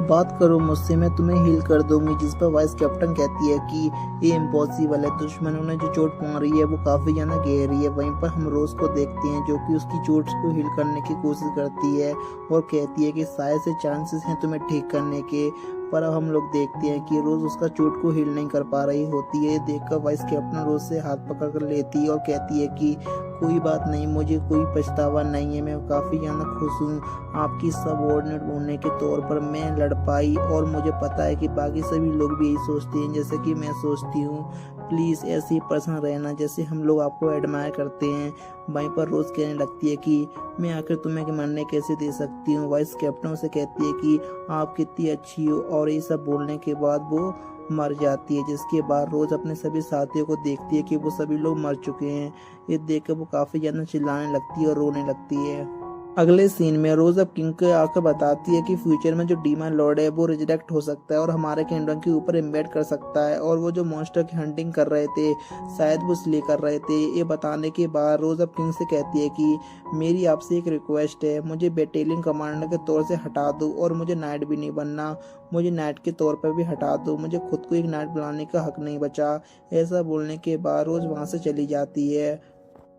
बात करो मुझसे, मैं तुम्हें हील कर दूंगी। जिस पर वाइस कैप्टन कहती है कि ये इम्पॉसिबल है, दुश्मनों ने जो चोट पहुंच रही है वो काफी ज्यादा गहरी है। वहीं पर हम रोज को देखते हैं जो कि उसकी चोट को हील करने की कोशिश करती है और कहती है कि शायद से चांसेस हैं तुम्हें ठीक करने के। पर अब हम लोग देखते हैं कि रोज उसका चोट को हील नहीं कर पा रही होती है। देखकर वाइस कैप्टन रोज से हाथ पकड़ कर लेती है और कहती है कि कोई बात नहीं, मुझे कोई पछतावा नहीं है, मैं काफ़ी ज़्यादा खुश हूँ। आपकी सबऑर्डिनेट होने के तौर पर मैं लड़ पाई और मुझे पता है कि बाकी सभी लोग भी यही सोचते हैं जैसे कि मैं सोचती हूँ। प्लीज़ ऐसी पर्सन रहना जैसे हम लोग आपको एडमायर करते हैं। वहीं पर रोज़ कहने लगती है कि मैं आखिर तुम्हें मरने कैसे दे सकती हूँ। वाइस कैप्टन से कहती है कि आप कितनी अच्छी हो, और ये सब बोलने के बाद वो मर जाती है। जिसके बाद रोज अपने सभी साथियों को देखती है कि वो सभी लोग मर चुके हैं। ये देखकर वो काफी ज्यादा चिल्लाने लगती है और रोने लगती है। अगले सीन में रोज अब किंग को आकर बताती है कि फ्यूचर में जो डीमन लॉर्ड है वो रिजरेक्ट हो सकता है और हमारे किंगडम के ऊपर इन्वेड कर सकता है, और वो जो मॉन्स्टर की हंटिंग कर रहे थे शायद वो इसलिए कर रहे थे। ये बताने के बाद रोज अब किंग से कहती है कि मेरी आपसे एक रिक्वेस्ट है, मुझे बटालियन कमांडर के तौर से हटा दो और मुझे नाइट भी नहीं बनना, मुझे नाइट के तौर पर भी हटा दो, मुझे खुद को एक नाइट बुलाने का हक नहीं बचा। ऐसा बोलने के बाद रोज वहां से चली जाती है।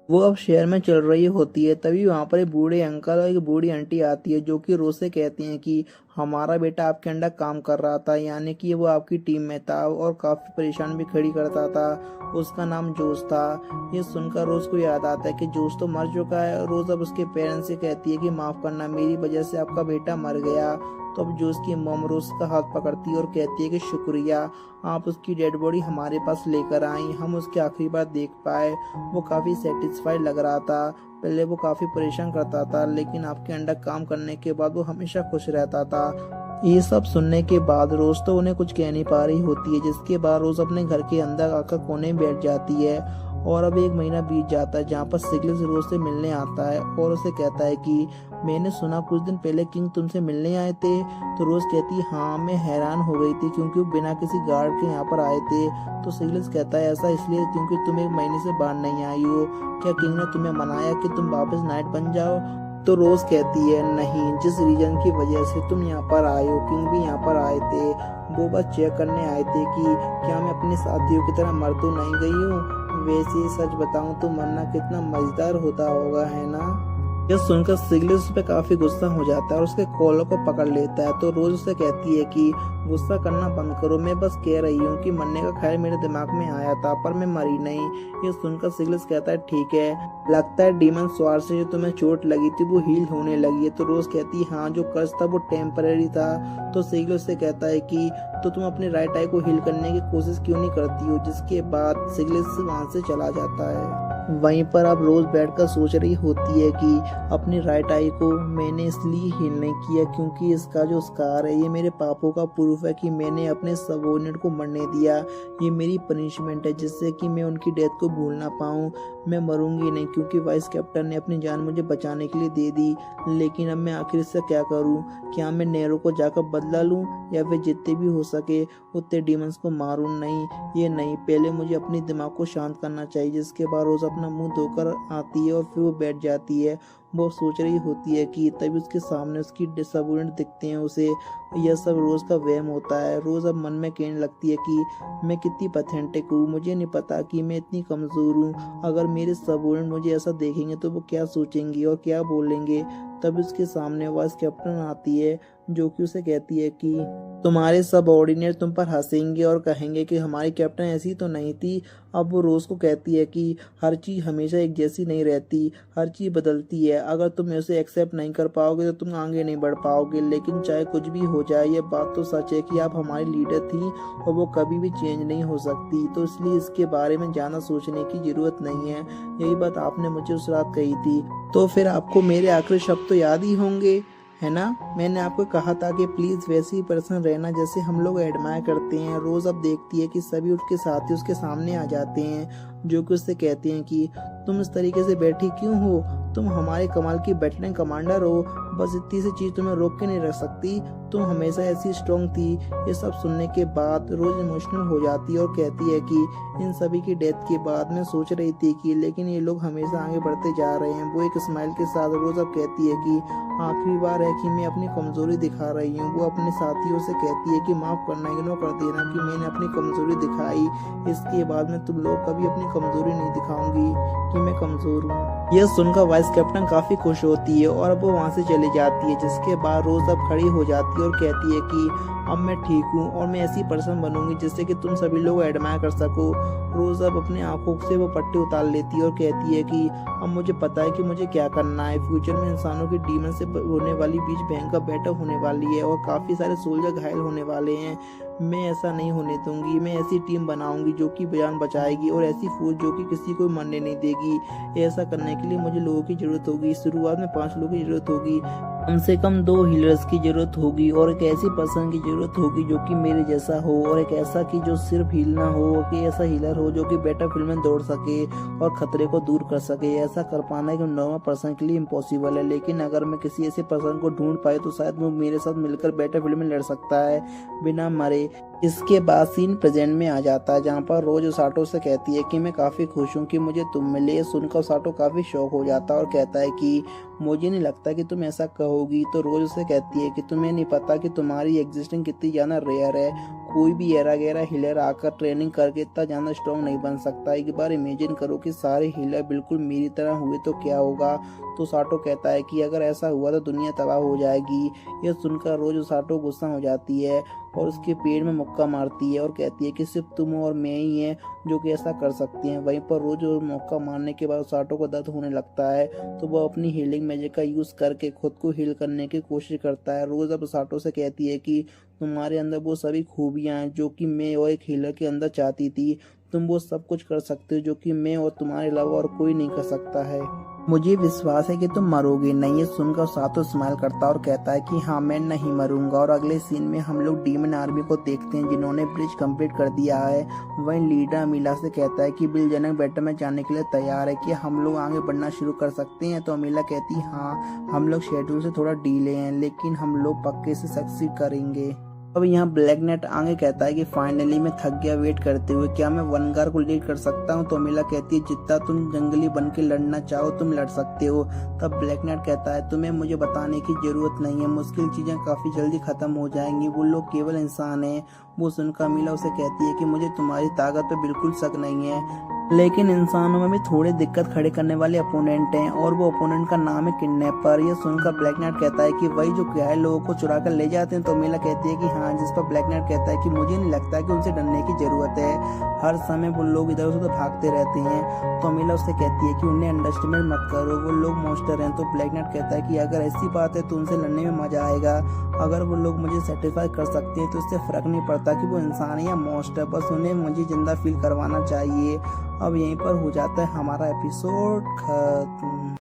वो अब शहर में चल रही होती है। तभी वहां पर एक बूढ़े अंकल और एक बूढ़ी आंटी आती है जो कि रोज से कहती हैं कि हमारा बेटा आपके अंडर काम कर रहा था, यानी कि वो आपकी टीम में था और काफी परेशान भी खड़ी करता था। उसका नाम जोश था। ये सुनकर रोज को याद आता है कि जोश तो मर चुका है। रोज अब उसके पेरेंट्स से कहती है कि माफ करना, मेरी वजह से आपका बेटा मर गया। तो अब जोश की मॉम रोज का हाथ पकड़ती है और कहती है कि शुक्रिया, आप उसकी डेड बॉडी हमारे पास लेकर आई, हम उसके आखिरी बार देख पाए। वो काफी सेटिस्फाइड लग रहा था। पहले वो काफी परेशान करता था, लेकिन आपके अंडर काम करने के बाद वो हमेशा खुश रहता था। ये सब सुनने के बाद रोज तो उन्हें कुछ कह नहीं पा रही होती है। जिसके बाद रोज अपने घर के अंदर आकर कोने में बैठ जाती है। और अब एक महीना बीत जाता है जहाँ पर सिगलिस रोज से मिलने आता है और उसे कहता है कि मैंने सुना कुछ दिन पहले किंग तुमसे मिलने आए थे। तो रोज कहती है हाँ, मैं हैरान हो गई थी क्योंकि वो बिना किसी गार्ड के यहाँ पर आए थे। तो सिगलिस कहता है ऐसा इसलिए क्योंकि तुम एक महीने से बाहर नहीं आई हो, क्या किंग ने तुम्हें मनाया कि तुम वापस नाइट बन जाओ। तो रोज कहती है नहीं, जिस रीजन की वजह से तुम यहाँ पर आए हो, किंग भी यहाँ पर आए थे, वो बस चेक करने आए थे कि क्या मैं अपने साथियों की तरह मर तो नहीं गई हूँ। वैसे सच बताऊं तो मरना कितना मजेदार होता होगा, है ना। यह सुनकर सिगलिस उस पे काफी गुस्सा हो जाता है और उसके कॉलर को पकड़ लेता है। तो रोज उसे कहती है कि गुस्सा करना बंद करो, मैं बस कह रही हूँ कि मरने का ख्याल मेरे दिमाग में आया था पर मैं मरी नहीं। ये सुनकर सिगलिस कहता है ठीक है, लगता है डीमन स्वार से जो तुम्हें चोट लगी थी वो हील होने लगी है। तो रोज कहती है हाँ, जो कर्ज था वो टेम्पररी था। तो सिगलिस से कहता है कि तो तुम अपने राइट आई को हील करने की कोशिश क्यों नहीं करती हो। जिसके बाद सिगलिस वहां से चला जाता है। वहीं पर अब रोज बैठकर सोच रही होती है कि अपनी राइट आई को मैंने इसलिए हील नहीं किया क्योंकि इसका जो स्कार है ये मेरे पापों का प्रूफ है कि मैंने अपने सबऑर्डिनेट को मरने दिया। ये मेरी पनिशमेंट है जिससे कि मैं उनकी डेथ को भूल ना पाऊँ। मैं मरूंगी नहीं क्योंकि वाइस कैप्टन ने अपनी जान मुझे बचाने के लिए दे दी। लेकिन अब मैं आखिर इससे क्या करूं? क्या मैं नेरो को जाकर बदला लूं या फिर जितने भी हो सके उतने डीमंस को मारूं? नहीं, ये नहीं, पहले मुझे अपने दिमाग को शांत करना चाहिए। जिसके बाद रोज अपना मुंह धोकर आती है और फिर वो बैठ जाती है। वो सोच रही होती है कि तभी उसके सामने उसकी सबऑर्डिनेट दिखते हैं उसे। यह सब रोज का वहम होता है। रोज अब मन में कहने लगती है कि मैं कितनी पैथेटिक हूँ, मुझे नहीं पता कि मैं इतनी कमजोर हूँ। अगर मेरे सबऑर्डिनेट मुझे ऐसा देखेंगे तो वो क्या सोचेंगे और क्या बोलेंगे। तब उसके सामने वाइस कैप्टन आती है जो कि उसे कहती है कि तुम्हारे सबऑर्डिनेट तुम पर हंसेंगे और कहेंगे कि हमारी कैप्टन ऐसी तो नहीं थी। अब वो रोज को कहती है कि हर चीज हमेशा एक जैसी नहीं रहती, हर चीज बदलती है। अगर तुम उसे एक्सेप्ट नहीं कर पाओगे तो तुम आगे नहीं बढ़ पाओगे। लेकिन चाहे कुछ भी हो जाए, ये बात तो सच है कि आप हमारी लीडर थी और वो कभी भी चेंज नहीं हो सकती। तो इसलिए इसके बारे में ज्यादा सोचने की जरूरत नहीं है। यही बात आपने मुझे उस रात कही थी। तो फिर आपको मेरे आखिरी शब्द तो याद ही होंगे। है ना। मैंने आपको कहा था कि प्लीज वैसी पर्सन रहना जैसे हम लोग एडमायर करते हैं। रोज अब देखती है कि सभी उसके साथी उसके सामने आ जाते हैं, जो कि उससे कहते हैं कि तुम इस तरीके से बैठी क्यों हो, तुम हमारे कमाल की बैटलियन कमांडर हो, बस इतनी सी चीज तुम्हें रोक के नहीं रख सकती, तुम हमेशा ऐसी स्ट्रांग थी। ये सब सुनने के बाद रोज इमोशनल हो जाती है और कहती है कि इन सभी की डेथ के बाद मैं सोच रही थी कि लेकिन ये लोग हमेशा आगे बढ़ते जा रहे हैं। वो एक स्माइल के साथ रोज अब कहती है कि आखिरी बार है कि मैं अपनी कमजोरी दिखा रही हूँ। वो अपने साथियों से कहती है कि माफ करना, इग्नोर कर देना कि मैंने अपनी कमजोरी दिखाई, इसके बाद में तुम लोग कभी अपनी कमजोरी नहीं दिखाऊंगी कि मैं कमजोर हूँ। यह सुनकर वाइस कैप्टन काफी खुश होती है और अब वो वहाँ से चली जाती है, जिसके बाद रोज अब खड़ी हो जाती है और कहती है कि अब मैं ठीक हूँ और मैं ऐसी पर्सन बनूंगी जिससे कि तुम सभी लोग एडमायर कर सको। रोज अब अपने आंखों से वो पट्टी उतार लेती है और कहती है कि अब मुझे पता है कि मुझे क्या करना है। फ्यूचर में इंसानों की डीमन से होने वाली बीच भयंकर बैटल होने वाली है और काफी सारे सोल्जर घायल होने वाले हैं। मैं ऐसा नहीं होने दूंगी, मैं ऐसी टीम बनाऊंगी जो कि जान बचाएगी और ऐसी फौज जो कि किसी को मरने नहीं देगी। ऐसा करने के लिए मुझे लोगों की जरूरत होगी। शुरुआत में 5 लोगों की जरूरत होगी, कम से कम 2 हीलर्स की जरूरत होगी और एक ऐसी पर्सन की जरूरत होगी जो कि मेरे जैसा हो, और एक ऐसा कि जो सिर्फ हील ना हो, कि ऐसा हीलर हो जो कि बैटलफील्ड में दौड़ सके और खतरे को दूर कर सके। ऐसा कर पाना एक नॉर्मल पर्सन के लिए इम्पॉसिबल है, लेकिन अगर मैं किसी ऐसे पर्सन को ढूंढ पाए तो शायद वो मेरे साथ मिलकर बैटलफील्ड में लड़ सकता है बिना मरे। इसके बाद सीन प्रेजेंट में आ जाता है, जहाँ पर रोज साटो से कहती है कि मैं काफी खुश हूँ कि मुझे तुम मिले। सुनकर साटो काफी शौक हो जाता है और कहता है कि मुझे नहीं लगता कि तुम ऐसा कहोगी। तो रोज उसे कहती है कि तुम्हें नहीं पता कि तुम्हारी एग्जिस्टिंग कितनी ज्यादा रेयर है। कोई भी एरा गैरा हीलर आकर ट्रेनिंग करके इतना ज्यादा स्ट्रॉन्ग नहीं बन सकता। एक बार इमेजिन करो कि सारे हीलर बिल्कुल मेरी तरह हुए तो क्या होगा। तो साटो कहता है कि अगर ऐसा हुआ तो दुनिया तबाह हो जाएगी। यह सुनकर रोज साटो गुस्सा हो जाती है और उसके पेड़ में मुक्का मारती है और कहती है कि सिर्फ तुम और मैं ही हैं जो कि ऐसा कर सकती हैं। वहीं पर रोज मुक्का मारने के बाद साटो को दर्द होने लगता है, तो वह अपनी हीलिंग मैजिक का यूज करके खुद को हील करने की कोशिश करता है। रोज अब साटो से कहती है कि तुम्हारे अंदर वो सभी खूबियां हैं जो कि मैं और एक हीलर के अंदर चाहती थी। तुम वो सब कुछ कर सकते हो जो कि मैं और तुम्हारे अलावा और कोई नहीं कर सकता है। मुझे विश्वास है कि तुम मरोगे नहीं। ये सुनकर सातो स्माइल करता और कहता है कि हाँ मैं नहीं मरूंगा। और अगले सीन में हम लोग डीमन आर्मी को देखते हैं जिन्होंने ब्रिज कंप्लीट कर दिया है। वहीं लीडर अमीला से कहता है कि बिलजनक बैटल में जाने के लिए तैयार है, कि हम लोग आगे बढ़ना शुरू कर सकते हैं। तो अमीला कहती है हाँ हम लोग शेड्यूल से थोड़ा डीले हैं, लेकिन हम लोग पक्के से सक्सीड करेंगे। अब यहाँ ब्लैक नेट आगे कहता है कि फाइनली मैं थक गया वेट करते हुए, क्या मैं वनगार को लीड कर सकता हूँ। तो अमीला कहती है जितना तुम जंगली बन के लड़ना चाहो तुम लड़ सकते हो। तब ब्लैक नेट कहता है तुम्हें मुझे बताने की जरूरत नहीं है, मुश्किल चीजें काफी जल्दी खत्म हो जाएंगी, वो लोग केवल इंसान है। वो सुनकर अमीला उसे कहती है कि मुझे तुम्हारी ताकत पे बिल्कुल शक नहीं है, लेकिन इंसानों में भी थोड़े दिक्कत खड़े करने वाले अपोनेंट हैं और वो अपोनेंट का नाम है किडनैपर। ये सुनकर ब्लैक नाइट कहता है कि वही जो घायल लोगों को चुरा कर ले जाते हैं। तो अमीला कहती है कि हाँ, जिस पर ब्लैक नाइट कहता है कि मुझे नहीं लगता कि उनसे डरने की जरूरत है, हर समय वो लोग इधर उधर भागते रहते हैं। तो अमीला उससे कहती है कि उन्हें अंडरस्टिमेट मत करो, वो लोग मॉन्स्टर हैं। तो ब्लैक नाइट कहता है कि अगर ऐसी बात है तो उनसे लड़ने में मजा आएगा, अगर वो लोग मुझे सेटिस्फाई कर सकते हैं तो इससे फर्क नहीं पड़ता कि वो इंसान है या मॉन्स्टर, बस उन्हें मुझे जिंदा फील करवाना चाहिए। अब यहीं पर हो जाता है हमारा एपिसोड खत्म।